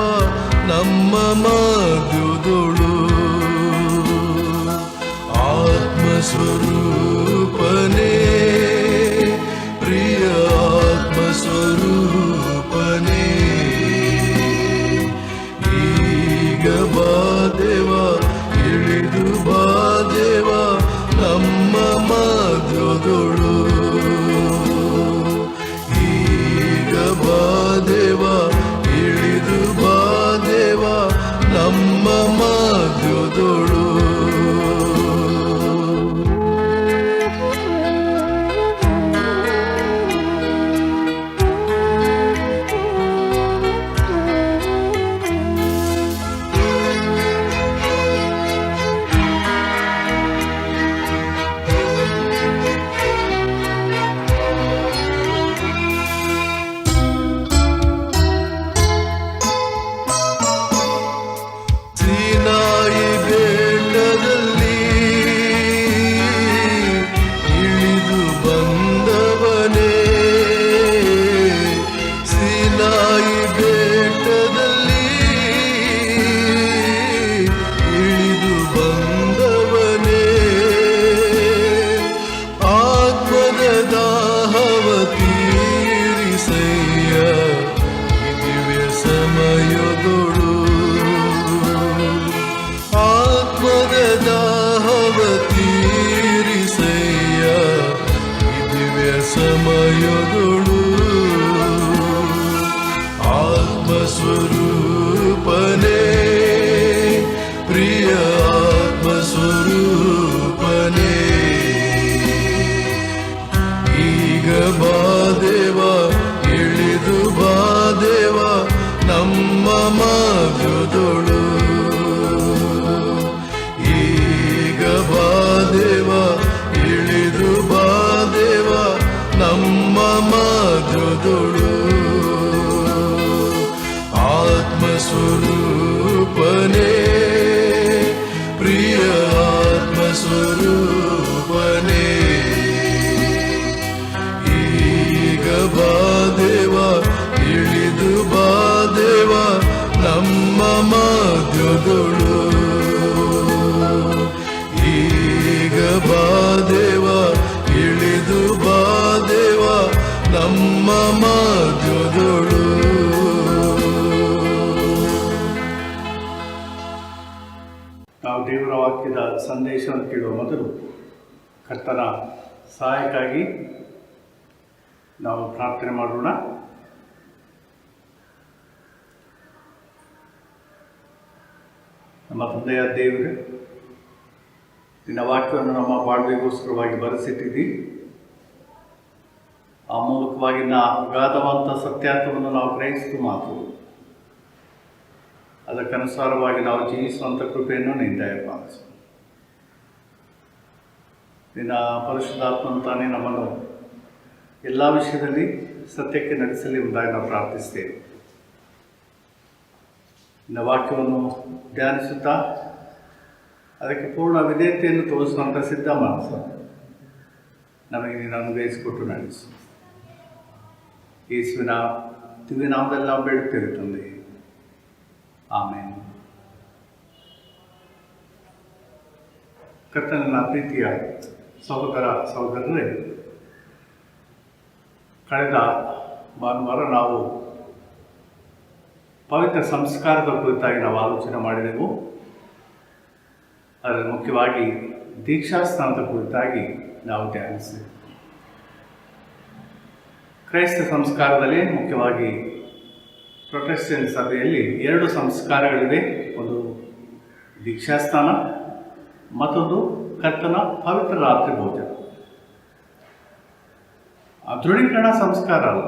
ನಮ್ಮ ಮಧ್ಯದೊಳು. ಆತ್ಮಸ್ವರೂಪನೇ ಪ್ರಿಯ ಆತ್ಮಸ್ವರೂಪನೇ ಈಗ ಬಾ ದೇವ ಇಳಿದು ಬಾ ದೇವ ನಮ್ಮ ಮಧ್ಯದೊಳು ಈಗ ಬಾ ದೇವ ಇಳಿದು ಬಾ ದೇವ ನಮ್ಮ ಮಧ್ಯದೊಳು ಆತ್ಮಸ್ವರೂಪನೇ ಪ್ರಿಯ ಆತ್ಮಸ್ವರೂಪನೇ ಈಗ ಬಾ ದೇವ ಇಳಿದು ಬಾ ದೇವ ನಮ್ಮ ಮಧ್ಯದೊಳು ಈಗ ಬಾ ದೇವ ಇಳಿದು ಬಾ ದೇವ ನಮ್ಮ ಮಧ್ಯದೊಳು. ನಾವು ದೇವರ ವಾಕ್ಯದ ಸಂದೇಶವನ್ನು ಕೇಳುವ ಮೊದಲು ಕರ್ತನ ಸಹಾಯಕ್ಕಾಗಿ ನಾವು ಪ್ರಾರ್ಥನೆ ಮಾಡೋಣ. ನಮ್ಮ ತಂದೆಯ ದೇವರೇ, ನಿನ್ನ ವಾಕ್ಯವನ್ನು ನಮ್ಮ ಬಾಳ್ವೆಗೋಸ್ಕರವಾಗಿ ಬರೆಸಿಟ್ಟಿದ್ದಿ. ಆ ಮೂಲಕವಾಗಿ ಅಗಾಧವಂತ ಸತ್ಯಾರ್ಥವನ್ನು ನಾವು ಗ್ರಹಿಸಿತು ಮಾತು ಅದಕ್ಕನುಸಾರವಾಗಿ ನಾವು ಜೀವಿಸುವಂಥ ಕೃಪೆಯನ್ನು ನೀನು ದಯಪಾಲಿಸು. ನಿನ್ನ ಪರಿಶುದ್ಧಾತ್ಮನು ತಾನೇ ನಮ್ಮನ್ನು ಎಲ್ಲ ವಿಷಯದಲ್ಲಿ ಸತ್ಯಕ್ಕೆ ನಡೆಸಲಿ ಎಂಬುದಾಗಿ ನಾವು ಪ್ರಾರ್ಥಿಸ್ತೇವೆ. ನಿನ್ನ ವಾಕ್ಯವನ್ನು ಧ್ಯಾನಿಸುತ್ತಾ ಅದಕ್ಕೆ ಪೂರ್ಣ ವಿಧೇಯತೆಯನ್ನು ತೋರಿಸುವಂಥ ಸಿದ್ಧ ಮನಸ್ಸು ನಮಗೆ ನೀನು ಅನುಗ್ರಹಿಸಿಕೊಟ್ಟು ನಡೆಸು. ಯೇಸುವಿನ ದಿವ್ಯನಾಮದಲ್ಲಿ ನಾವು ಬೇಡುತ್ತೇವೆ ತಂದೆ, ಆಮೇಲೆ. ಕರ್ತನ ಪ್ರೀತಿಯ ಸಹೋದರ ಸಹೋದರರೇ, ಕಳೆದ ಭಾನುವಾರ ನಾವು ಪವಿತ್ರ ಸಂಸ್ಕಾರದ ಕುರಿತಾಗಿ ನಾವು ಆಲೋಚನೆ ಮಾಡಿದೆವು. ಅದರಲ್ಲಿ ಮುಖ್ಯವಾಗಿ ದೀಕ್ಷಾಸ್ನಾನದ ಕುರಿತಾಗಿ ನಾವು ಧ್ಯಾನಿಸಿದೆವು. ಕ್ರೈಸ್ತ ಸಂಸ್ಕಾರದಲ್ಲಿ ಮುಖ್ಯವಾಗಿ ಪ್ರೊಟೆಸ್ಟೆಂಟ್ ಸಭೆಯಲ್ಲಿ 2 ಸಂಸ್ಕಾರಗಳಿವೆ. ಒಂದು ದೀಕ್ಷಾಸ್ನಾನ, ಮತ್ತೊಂದು ಕರ್ತನ ಪವಿತ್ರ ರಾತ್ರಿ ಭೋಜನ. ಆ ದೃಢೀಕರಣ ಸಂಸ್ಕಾರ ಅಲ್ಲ,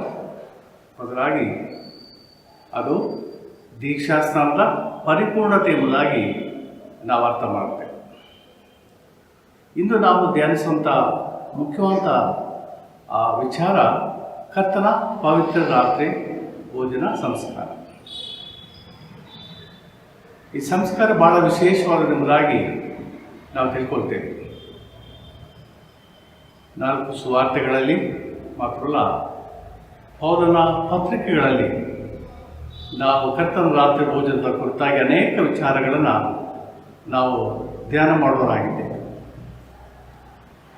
ಬದಲಾಗಿ ಅದು ದೀಕ್ಷಾಸ್ನಾನದ ಪರಿಪೂರ್ಣತೆ ಎಂಬುದಾಗಿ ನಾವು ಅರ್ಥ ಮಾಡ್ತೇವೆ. ಇಂದು ನಾವು ಧ್ಯಾನಿಸುವಂಥ ಮುಖ್ಯವಾದ ಆ ವಿಚಾರ ಕರ್ತನ ಪವಿತ್ರ ರಾತ್ರಿ ಭೋಜನ ಸಂಸ್ಕಾರ. ಈ ಸಂಸ್ಕಾರ ಬಹಳ ವಿಶೇಷವಾದದೆಂಬುದಾಗಿ ನಾವು ತಿಳ್ಕೊಳ್ತೇವೆ. 4 ಸುವಾರ್ತೆಗಳಲ್ಲಿ ಮಾತ್ರಲ್ಲ, ಪೌಲನ ಪತ್ರಿಕೆಗಳಲ್ಲಿ ನಾವು ಕರ್ತನ ರಾತ್ರಿ ಭೋಜನದ ಕುರಿತಾಗಿ ಅನೇಕ ವಿಚಾರಗಳನ್ನು ನಾವು ಧ್ಯಾನ ಮಾಡುವರಾಗಿದ್ದೇವೆ.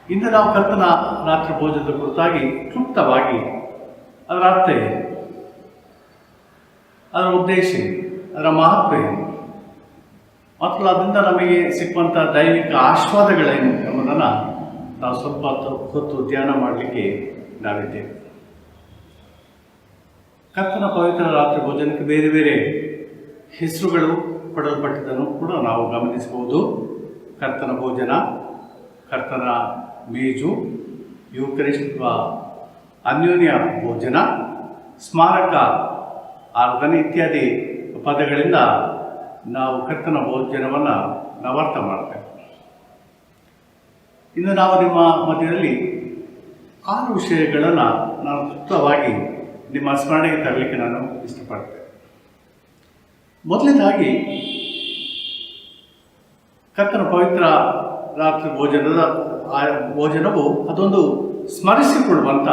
ಇಂದು ನಾವು ಕರ್ತನ ರಾತ್ರಿ ಭೋಜನದ ಕುರಿತಾಗಿ ಕ್ಲುಪ್ತವಾಗಿ ಅದರ ಅರ್ಥ ಏನು, ಅದರ ಉದ್ದೇಶ ಏನು, ಅದರ ಮಹತ್ವ ಏನು, ಮತ್ತು ಅದರಿಂದ ನಮಗೆ ಸಿಕ್ಕುವಂಥ ದೈವಿಕ ಆಶೀರ್ವಾದಗಳೇನು ಎಂಬುದನ್ನು ನಾವು ಸ್ವಲ್ಪ ಹೊತ್ತು ಧ್ಯಾನ ಮಾಡಲಿಕ್ಕೆ ನಾವಿದ್ದೇವೆ. ಕರ್ತನ ಪವಿತ್ರ ರಾತ್ರಿ ಭೋಜನಕ್ಕೆ ಬೇರೆ ಬೇರೆ ಹೆಸರುಗಳು ಕೊಡಲ್ಪಟ್ಟಿದ್ದನ್ನು ಕೂಡ ನಾವು ಗಮನಿಸಬಹುದು. ಕರ್ತನ ಭೋಜನ, ಕರ್ತನ ಮೇಜು, ಯೂಕರಿಸ್ಟ್ ಅನ್ಯೋನ್ಯ ಭೋಜನ, ಸ್ಮಾರಕ ಆರಾಧನೆ ಇತ್ಯಾದಿ ಪದಗಳಿಂದ ನಾವು ಕರ್ತನ ಭೋಜನವನ್ನು ನಾವು ಅರ್ಥ ಮಾಡ್ತೇವೆ. ಇನ್ನು ನಾವು ನಿಮ್ಮ ಮಧ್ಯದಲ್ಲಿ 6 ವಿಷಯಗಳನ್ನು ನಾನು ಕ್ಲುಪ್ತವಾಗಿ ನಿಮ್ಮ ಸ್ಮರಣೆಗೆ ತರಲಿಕ್ಕೆ ನಾನು ಇಷ್ಟಪಡ್ತೇನೆ. ಮೊದಲನೇದಾಗಿ ಕರ್ತನ ಪವಿತ್ರ ರಾತ್ರಿ ಭೋಜನವು ಅದೊಂದು ಸ್ಮರಿಸಿಕೊಳ್ಳುವಂಥ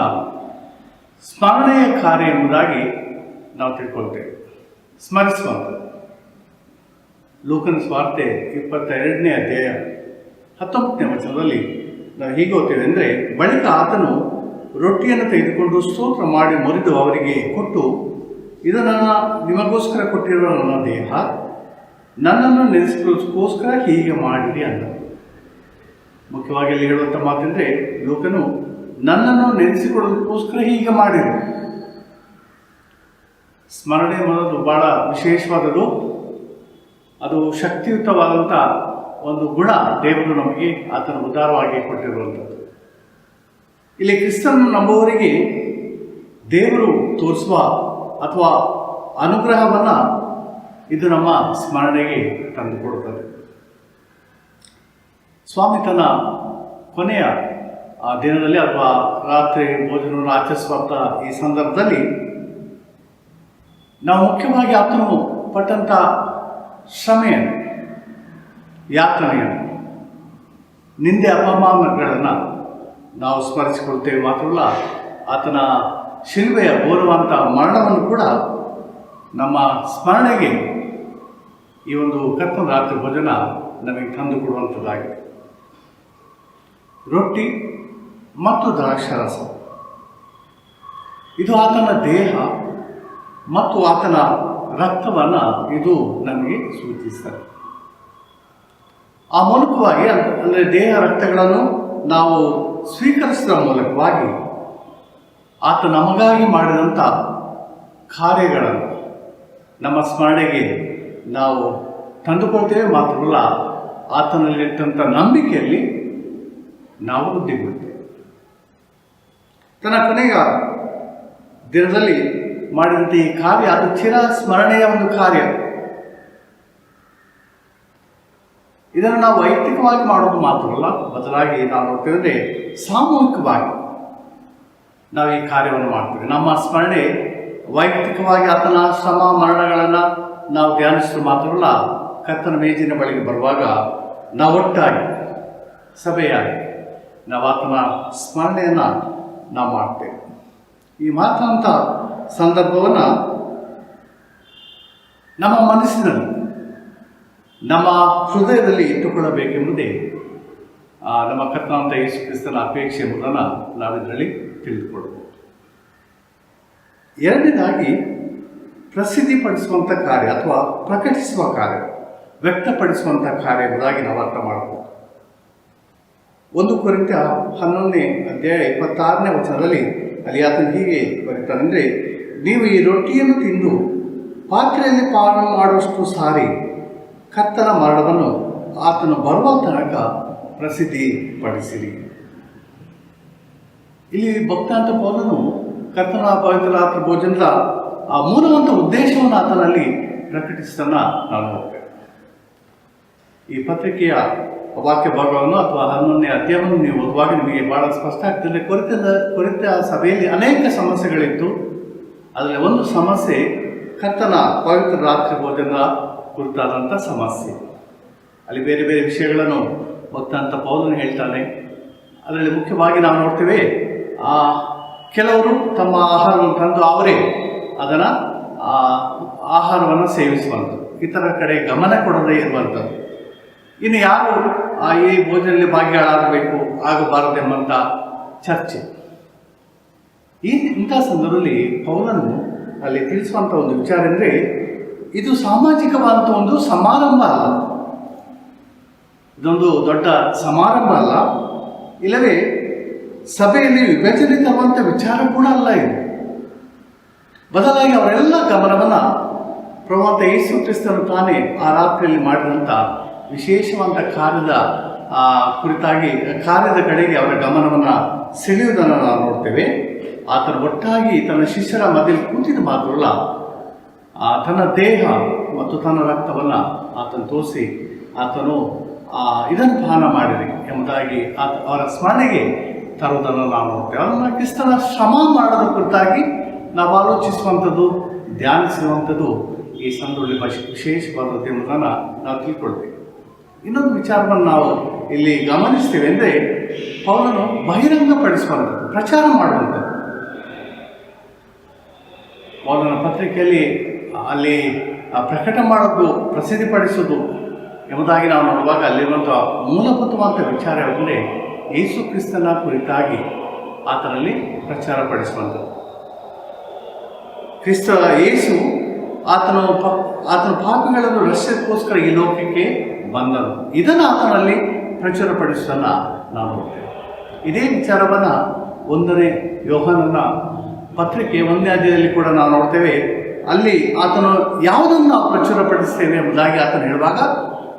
ಸ್ಮರಣೆಯ ಕಾರ್ಯ ಎಂಬುದಾಗಿ ನಾವು ತಿಳ್ಕೊಳ್ತೇವೆ. ಸ್ಮರಿಸುವಂಥದ್ದು. ಲೂಕನ ಸುವಾರ್ತೆ 22ನೇ ಅಧ್ಯಾಯ 19ನೇ ವಚನದಲ್ಲಿ ನಾವು ಹೀಗೆ ಓದ್ತೇವೆ ಅಂದರೆ, ಬಳಿಕ ಆತನು ರೊಟ್ಟಿಯನ್ನು ತೆಗೆದುಕೊಂಡು ಸ್ತೋತ್ರ ಮಾಡಿ ಮುರಿದು ಅವರಿಗೆ ಕೊಟ್ಟು, ಇದು ನಿಮಗೋಸ್ಕರ ಕೊಟ್ಟಿರುವ ನನ್ನ ದೇಹ, ನನ್ನನ್ನು ನೆನೆಸಿಕೊಳ್ಳೋದಕ್ಕೋಸ್ಕರ ಹೀಗೆ ಮಾಡಿರಿ ಅಂದರು. ಮುಖ್ಯವಾಗಿ ಅಲ್ಲಿ ಹೇಳುವಂಥ ಮಾತೆಂದರೆ, ಲೋಕನು ನನ್ನನ್ನು ನೆನೆಸಿಕೊಳ್ಳೋದಕ್ಕೋಸ್ಕರ ಹೀಗೆ ಮಾಡಿರಿ. ಸ್ಮರಣೆ ಮಾಡೋದು ಭಾಳ ವಿಶೇಷವಾದದ್ದು. ಅದು ಶಕ್ತಿಯುತವಾದಂಥ ಒಂದು ಗುಣ ದೇವರು ನಮಗೆ ಆತನ ಉದಾರವಾಗಿ ಕೊಟ್ಟಿರುವಂಥದ್ದು. ಇಲ್ಲಿ ಕ್ರಿಸ್ತನ ನಂಬುವವರಿಗೆ ದೇವರು ತೋರಿಸುವ ಅಥವಾ ಅನುಗ್ರಹವನ್ನು ಇದು ನಮ್ಮ ಸ್ಮರಣೆಗೆ ತಂದುಕೊಡುತ್ತದೆ. ಸ್ವಾಮಿ ತನ್ನ ಕೊನೆಯ ದಿನದಲ್ಲಿ ಅಥವಾ ರಾತ್ರಿ ಭೋಜನವನ್ನು ಆಚರಿಸುವಂಥ ಈ ಸಂದರ್ಭದಲ್ಲಿ ನಾವು ಮುಖ್ಯವಾಗಿ ಆತನು ಪಟ್ಟಂಥ ಶ್ರಮೆಯನ್ನು, ಯಾತನೆಯನ್ನು, ನಿಂದೆ ಅಪಮಾನಗಳನ್ನು ನಾವು ಸ್ಮರಿಸಿಕೊಳ್ತೇವೆ. ಮಾತ್ರವಲ್ಲ, ಆತನ ಶಿಲುಬೆಯ ಘೋರವಂಥ ಮರಣವನ್ನು ಕೂಡ ನಮ್ಮ ಸ್ಮರಣೆಗೆ ಈ ಒಂದು ಕರ್ತನ ರಾತ್ರಿ ಭೋಜನ ನಮಗೆ ತಂದು ಕೊಡುವಂಥದ್ದಾಗಿದೆ. ರೊಟ್ಟಿ ಮತ್ತು ದ್ರಾಕ್ಷಾರಸ ಇದು ಆತನ ದೇಹ ಮತ್ತು ಆತನ ರಕ್ತವನ್ನು ಇದು ನಮಗೆ ಸೂಚಿಸ್ತದೆ. ಆ ಮೂಲಕವಾಗಿ ಅಂದರೆ ದೇಹ ರಕ್ತಗಳನ್ನು ನಾವು ಸ್ವೀಕರಿಸಿದ ಮೂಲಕವಾಗಿ ಆತ ನಮಗಾಗಿ ಮಾಡಿದಂಥ ಕಾರ್ಯಗಳನ್ನು ನಮ್ಮ ಸ್ಮರಣೆಗೆ ನಾವು ತಂದುಕೊಳ್ತೇವೆ. ಮಾತ್ರವಲ್ಲ, ಆತನಲ್ಲಿಟ್ಟಂಥ ನಂಬಿಕೆಯಲ್ಲಿ ನಾವು ವೃದ್ಧಿಗೊಳ್ತೇವೆ. ತನ್ನ ಕೊನೆಯ ದಿನದಲ್ಲಿ ಮಾಡಿದಂಥ ಈ ಕಾರ್ಯ ಅದು ಚಿರ ಸ್ಮರಣೆಯ ಒಂದು ಕಾರ್ಯ. ಇದನ್ನು ನಾವು ವೈಯಕ್ತಿಕವಾಗಿ ಮಾಡೋದು ಮಾತ್ರವಲ್ಲ, ಬದಲಾಗಿ ನಾವು ನೋಡ್ತೇವೆ ಅಂದರೆ ಸಾಮೂಹಿಕವಾಗಿ ನಾವು ಈ ಕಾರ್ಯವನ್ನು ಮಾಡ್ತೇವೆ. ನಮ್ಮ ಸ್ಮರಣೆ ವೈಯಕ್ತಿಕವಾಗಿ ಆತನ ಶ್ರಮ ಮರಣಗಳನ್ನು ನಾವು ಧ್ಯಾನಿಸಿದ ಮಾತ್ರವಲ್ಲ, ಕರ್ತನ ಮೇಜಿನ ಬಳಿಗೆ ಬರುವಾಗ ನಾವು ಒಟ್ಟಾಗಿ ಸಭೆಯಾಗಿ ನಾವು ಆತನ ಸ್ಮರಣೆಯನ್ನು ನಾವು ಮಾಡ್ತೇವೆ. ಈ ಮಾತಾಂತ ಸಂದರ್ಭವನ್ನು ನಮ್ಮ ಮನಸ್ಸಿನಲ್ಲಿ, ನಮ್ಮ ಹೃದಯದಲ್ಲಿ ಇಟ್ಟುಕೊಳ್ಳಬೇಕೆಂಬುದೇ ನಮ್ಮ ಕರ್ತನಾದ ಯೇಸು ಕ್ರಿಸ್ತನ ಅಪೇಕ್ಷೆ ಎಂಬುದನ್ನು ನಾವಿದರಲ್ಲಿ ತಿಳಿದುಕೊಳ್ಳಬಹುದು. ಎರಡನೇದಾಗಿ, ಪ್ರಸಿದ್ಧಿಪಡಿಸುವಂಥ ಕಾರ್ಯ ಅಥವಾ ಪ್ರಕಟಿಸುವ ಕಾರ್ಯ, ವ್ಯಕ್ತಪಡಿಸುವಂಥ ಕಾರ್ಯ ಎಂಬುದಾಗಿ ನಾವು ಅರ್ಥ ಮಾಡಬಹುದು. 1 ಕೊರಿಂಥ್ಯ 11ನೇ ಅಧ್ಯಾಯ 26ನೇ ವಚನದಲ್ಲಿ ಅಲ್ಲಿ ಆತನು ಹೀಗೆ ಬರೀತಾನೆ, ಅಂದರೆ ನೀವು ಈ ರೊಟ್ಟಿಯನ್ನು ತಿಂದು ಪಾತ್ರೆಯಲ್ಲಿ ಪಾನ ಮಾಡುವಷ್ಟು ಸಾರಿ ಕರ್ತನ ಮರಣವನ್ನು ಆತನು ಬರುವ ತನಕ ಪ್ರಸಿದ್ಧಿಪಡಿಸಿರಿ. ಇಲ್ಲಿ ಭಕ್ತಾಂತ ಪೌಲನು ಕರ್ತನ ಪವಿತ್ರ ರಾತ್ರಿ ಭೋಜನದ ಆ ಮೂಲವಂತ ಉದ್ದೇಶವನ್ನು ಆತನಲ್ಲಿ ಪ್ರಕಟಿಸಿದನ್ನು ನಾವು ನೋಡ್ತೇವೆ. ಈ ಪತ್ರಿಕೆಯ ವಾಕ್ಯ ಭಾಗವನ್ನು ಅಥವಾ 11ನೇ ಅಧ್ಯಾಯವನ್ನು ನೀವು ಓದುವಾಗ ನಿಮಗೆ ಬಹಳ ಸ್ಪಷ್ಟ ಆಗ್ತದೆ. ಕೊರಿತ ಸಭೆಯಲ್ಲಿ ಅನೇಕ ಸಮಸ್ಯೆಗಳಿತ್ತು. ಅದರಲ್ಲಿ ಒಂದು ಸಮಸ್ಯೆ ಕರ್ತನ ಪವಿತ್ರ ರಾತ್ರಿ ಭೋಜನದ ಕುರಿತಾದಂಥ ಸಮಸ್ಯೆ. ಅಲ್ಲಿ ಬೇರೆ ಬೇರೆ ವಿಷಯಗಳನ್ನು ಭಕ್ತಾಂತ ಪೌಲನು ಹೇಳ್ತಾನೆ. ಅದರಲ್ಲಿ ಮುಖ್ಯವಾಗಿ ನಾವು ನೋಡ್ತೇವೆ, ಕೆಲವರು ತಮ್ಮ ಆಹಾರವನ್ನು ತಂದು ಅವರೇ ಅದನ್ನು ಆಹಾರವನ್ನು ಸೇವಿಸುವಂಥದ್ದು, ಇತರ ಕಡೆ ಗಮನ ಕೊಡದೇ ಇರುವಂಥದ್ದು. ಇನ್ನು ಯಾರು ಈ ಭೋಜನದಲ್ಲಿ ಭಾಗಿಗಳಾಗಬೇಕು ಆಗಬಾರದೆಂಬಂಥ ಚರ್ಚೆ. ಇಂಥ ಸಂದರ್ಭದಲ್ಲಿ ಪೌಲನು ಅಲ್ಲಿ ತಿಳಿಸುವಂಥ ಒಂದು ವಿಚಾರ ಅಂದರೆ, ಇದು ಸಾಮಾಜಿಕವಾದಂಥ ಒಂದು ಸಮಾರಂಭ ಅಲ್ಲ, ಇದೊಂದು ದೊಡ್ಡ ಸಮಾರಂಭ ಅಲ್ಲ, ಇಲ್ಲವೇ ಸಭೆಯಲ್ಲಿ ವಿಭಜನೆ ತರುವಂಥ ವಿಚಾರ ಕೂಡ ಅಲ್ಲ ಇದು. ಬದಲಾಗಿ ಅವರೆಲ್ಲ ಗಮನವನ್ನು ಪ್ರಭುವಾದ ಯೇಸು ಕ್ರಿಸ್ತನು ತಾನೇ ಆ ರಾತ್ರಿಯಲ್ಲಿ ಮಾಡಿದಂಥ ವಿಶೇಷವಾದ ಕಾರ್ಯದ ಕುರಿತಾಗಿ ಕಾರ್ಯದ ಕಡೆಗೆ ಅವರ ಗಮನವನ್ನು ಸೆಳೆಯುವುದನ್ನು ನಾವು ನೋಡ್ತೇವೆ. ಆತನು ಒಟ್ಟಾಗಿ ತನ್ನ ಶಿಷ್ಯರ ಮಧ್ಯೆ ಕೂತಿದ ಮಾತ್ರವಲ್ಲ, ತನ್ನ ದೇಹ ಮತ್ತು ತನ್ನ ರಕ್ತವನ್ನು ಆತನು ತೋರಿಸಿ ಆತನು ಇದನ್ನು ಪಾನ ಮಾಡಿರಿ ಎಂಬುದಾಗಿ ಅವರ ಸ್ಮರಣೆಗೆ ತರುವುದನ್ನು ನಾವು ನೋಡ್ತೇವೆ. ಅದನ್ನು ಕ್ರಿಸ್ತನ ಶ್ರಮ ಮಾಡೋದ ಕುರಿತಾಗಿ ನಾವು ಆಲೋಚಿಸುವಂಥದ್ದು, ಧ್ಯಾನಿಸುವಂಥದ್ದು ಈ ಸಂದರ್ಭದಲ್ಲಿ ವಿಶೇಷವಾದದ್ದು ಎಂಬುದನ್ನು ನಾವು ತಿಳ್ಕೊಳ್ತೇವೆ. ಇನ್ನೊಂದು ವಿಚಾರವನ್ನು ನಾವು ಇಲ್ಲಿ ಗಮನಿಸ್ತೇವೆ ಅಂದರೆ, ಪೌಲನು ಬಹಿರಂಗಪಡಿಸುವಂಥದ್ದು, ಪ್ರಚಾರ ಮಾಡುವಂಥದ್ದು. ಪೌಲನ ಪತ್ರಿಕೆಯಲ್ಲಿ ಅಲ್ಲಿ ಪ್ರಕಟ ಮಾಡೋದು, ಪ್ರಸಿದ್ಧಿಪಡಿಸೋದು ಎಂಬುದಾಗಿ ನಾವು ನೋಡುವಾಗ ಅಲ್ಲಿರುವಂಥ ಮೂಲಭೂತವಾದ ವಿಚಾರ ಅಂದರೆ ಯೇಸು ಕ್ರಿಸ್ತನ ಕುರಿತಾಗಿ ಆತನಲ್ಲಿ ಪ್ರಚಾರ ಪಡಿಸುವಂಥದ್ದು. ಕ್ರಿಸ್ತ ಯೇಸು ಆತನ ಪಾಪಿಗಳನ್ನು ರಕ್ಷಕ್ಕೋಸ್ಕರ ಈ ಲೋಕಕ್ಕೆ ಬಂದನು. ಇದನ್ನು ಆತನಲ್ಲಿ ಪ್ರಚುರಪಡಿಸೋದನ್ನು ನಾವು ನೋಡ್ತೇವೆ. ಇದೇ ವಿಚಾರವನ್ನು 1ನೇ ಯೋಹಾನನ ಪತ್ರಿಕೆ 1ನೇ ಅಧ್ಯಾಯದಲ್ಲಿ ಕೂಡ ನಾವು ನೋಡ್ತೇವೆ. ಅಲ್ಲಿ ಆತನು ಯಾವುದನ್ನು ನಾವು ಪ್ರಚುರಪಡಿಸ್ತೇವೆ ಎಂಬುದಾಗಿ ಆತನು ಹೇಳುವಾಗ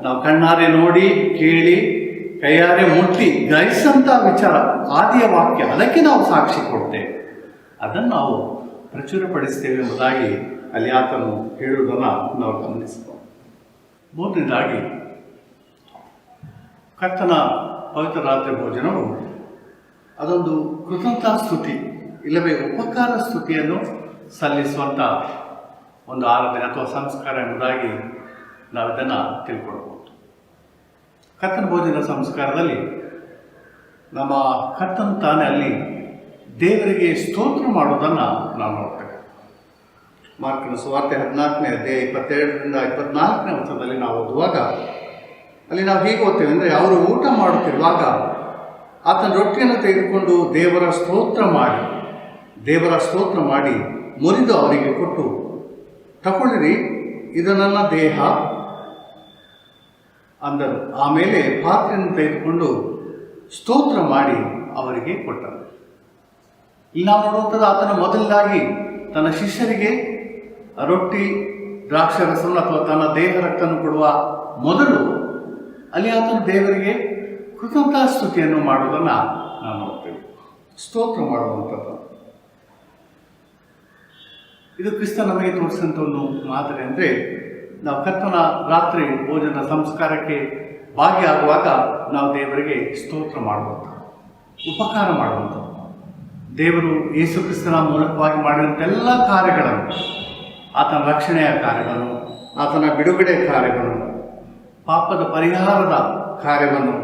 ನಾವು ಕಣ್ಣಾರೆ ನೋಡಿ ಕೇಳಿ ಕೈಯಾರೆ ಮುಟ್ಟಿ ಗ್ರಹಿಸಂಥ ವಿಚಾರ ಆದಿಯ ವಾಕ್ಯ, ಅದಕ್ಕೆ ನಾವು ಸಾಕ್ಷಿ ಕೊಡ್ತೇವೆ, ಅದನ್ನು ನಾವು ಪ್ರಚುರಪಡಿಸ್ತೇವೆ ಎಂಬುದಾಗಿ ಅಲ್ಲಿ ಆತನು ಹೇಳುವುದನ್ನು ನಾವು ಗಮನಿಸಬಹುದು. ಮೂರನೇದಾಗಿ ಕರ್ತನ ಪವಿತ್ರ ರಾತ್ರಿ ಭೋಜನವು ಅದೊಂದು ಕೃತಜ್ಞತಾಸ್ತುತಿ ಇಲ್ಲವೇ ಉಪಕಾರ ಸ್ತುತಿಯನ್ನು ಸಲ್ಲಿಸುವಂಥ ಒಂದು ಆರಾಧನೆ ಅಥವಾ ಸಂಸ್ಕಾರ ಎಂಬುದಾಗಿ ನಾವು ಇದನ್ನು ತಿಳ್ಕೊಳ್ಬೋದು. ಕರ್ತನ ಭೋಜನ ಸಂಸ್ಕಾರದಲ್ಲಿ ನಮ್ಮ ಕರ್ತನ ತಾನೇ ಅಲ್ಲಿ ದೇವರಿಗೆ ಸ್ತೋತ್ರ ಮಾಡುವುದನ್ನು ನಾವು ನೋಡ್ತೇವೆ. ಮಾರ್ಕನ ಸುವಾರ್ತೆ 14ನೇ ಅಧ್ಯಾಯ 22ರಿಂದ 24ನೇ ವರ್ಷದಲ್ಲಿ ನಾವು ಓದುವಾಗ ಅಲ್ಲಿ ನಾವು ಹೀಗೆ ಓದ್ತೇವೆ ಅಂದರೆ, ಅವರು ಊಟ ಮಾಡುತ್ತಿರುವಾಗ ಆತನ ರೊಟ್ಟಿಯನ್ನು ತೆಗೆದುಕೊಂಡು ದೇವರ ಸ್ತೋತ್ರ ಮಾಡಿ ಮುರಿದು ಅವರಿಗೆ ಕೊಟ್ಟು, ತಗೊಳ್ಳಿರಿ, ಇದು ನನ್ನ ದೇಹ ಅಂದರು. ಆಮೇಲೆ ಪಾತ್ರೆಯನ್ನು ತೆಗೆದುಕೊಂಡು ಸ್ತೋತ್ರ ಮಾಡಿ ಅವರಿಗೆ ಕೊಟ್ಟರು. ಇಲ್ಲಿ ನಾವು ನೋಡುವಂಥದ್ದು ಆತನ ಮೊದಲಾಗಿ ತನ್ನ ಶಿಷ್ಯರಿಗೆ ರೊಟ್ಟಿ ದ್ರಾಕ್ಷಾರಸವನ್ನು ಅಥವಾ ತನ್ನ ದೇಹ ರಕ್ತವನ್ನು ಕೊಡುವ ಮೊದಲು ಅಲ್ಲಿ ಆತನು ದೇವರಿಗೆ ಕೃತಜ್ಞತಾಸ್ತುತಿಯನ್ನು ಮಾಡುವುದನ್ನು ನಾವು ನೋಡ್ತೇವೆ. ಸ್ತೋತ್ರ ಮಾಡುವಂಥದ್ದು ಇದು ಕ್ರಿಸ್ತ ನಮಗೆ ತೋರಿಸಿದಂಥ ಒಂದು ಮಾದರಿ. ಅಂದರೆ ನಾವು ಕರ್ತನ ರಾತ್ರಿ ಭೋಜನ ಸಂಸ್ಕಾರಕ್ಕೆ ಭಾಗಿಯಾಗುವಾಗ ನಾವು ದೇವರಿಗೆ ಸ್ತೋತ್ರ ಮಾಡುವಂಥದ್ದು, ಉಪಕಾರ ಮಾಡುವಂಥದ್ದು. ದೇವರು ಯೇಸು ಕ್ರಿಸ್ತನ ಮೂಲಕವಾಗಿ ಮಾಡಿದಂತೆಲ್ಲ ಕಾರ್ಯಗಳನ್ನು, ಆತನ ರಕ್ಷಣೆಯ ಕಾರ್ಯಗಳನ್ನು, ಆತನ ಬಿಡುಗಡೆ ಕಾರ್ಯಗಳನ್ನು, ಪಾಪದ ಪರಿಹಾರದ ಕಾರ್ಯವನ್ನು,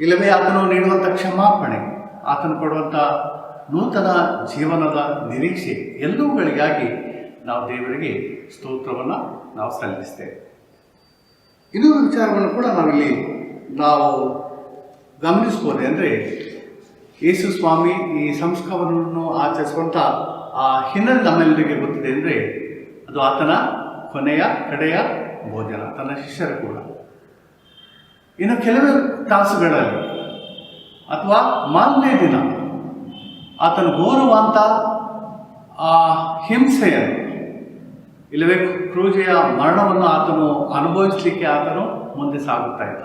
ಇಲ್ಲವೇ ಆತನು ನೀಡುವಂಥ ಕ್ಷಮಾಪಣೆ, ಆತನು ಕೊಡುವಂಥ ನೂತನ ಜೀವನದ ನಿರೀಕ್ಷೆ, ಎಲ್ಲವುಗಳಿಗಾಗಿ ನಾವು ದೇವರಿಗೆ ಸ್ತೋತ್ರವನ್ನು ನಾವು ಸಲ್ಲಿಸ್ತೇವೆ. ಇನ್ನೊಂದು ವಿಚಾರವನ್ನು ಕೂಡ ನಾವು ಗಮನಿಸ್ಬೋದೆ. ಅಂದರೆ ಯೇಸು ಸ್ವಾಮಿ ಈ ಸಂಸ್ಕಾರವನ್ನು ಆಚರಿಸುವಂಥ ಆ ಹಿನ್ನೆಲೆ ನಮ್ಮೆಲ್ಲರಿಗೆ ಗೊತ್ತಿದೆ. ಅಂದರೆ ಅದು ಆತನ ಕಡೆಯ ಭೋಜನ, ತನ್ನ ಶಿಷ್ಯರು ಕೂಡ. ಇನ್ನು ಕೆಲವೇ ತಾಸುಗಳಲ್ಲಿ ಅಥವಾ ಮಾರನೇ ದಿನ ಆತನು ಘೋರವಂತ ಆ ಹಿಂಸೆಯನ್ನು ಇಲ್ಲವೇ ಕ್ರೂಜೆಯ ಮರಣವನ್ನು ಆತನು ಅನುಭವಿಸಲಿಕ್ಕೆ ಆತನು ಮುಂದೆ ಸಾಗುತ್ತಾ ಇದ್ದ.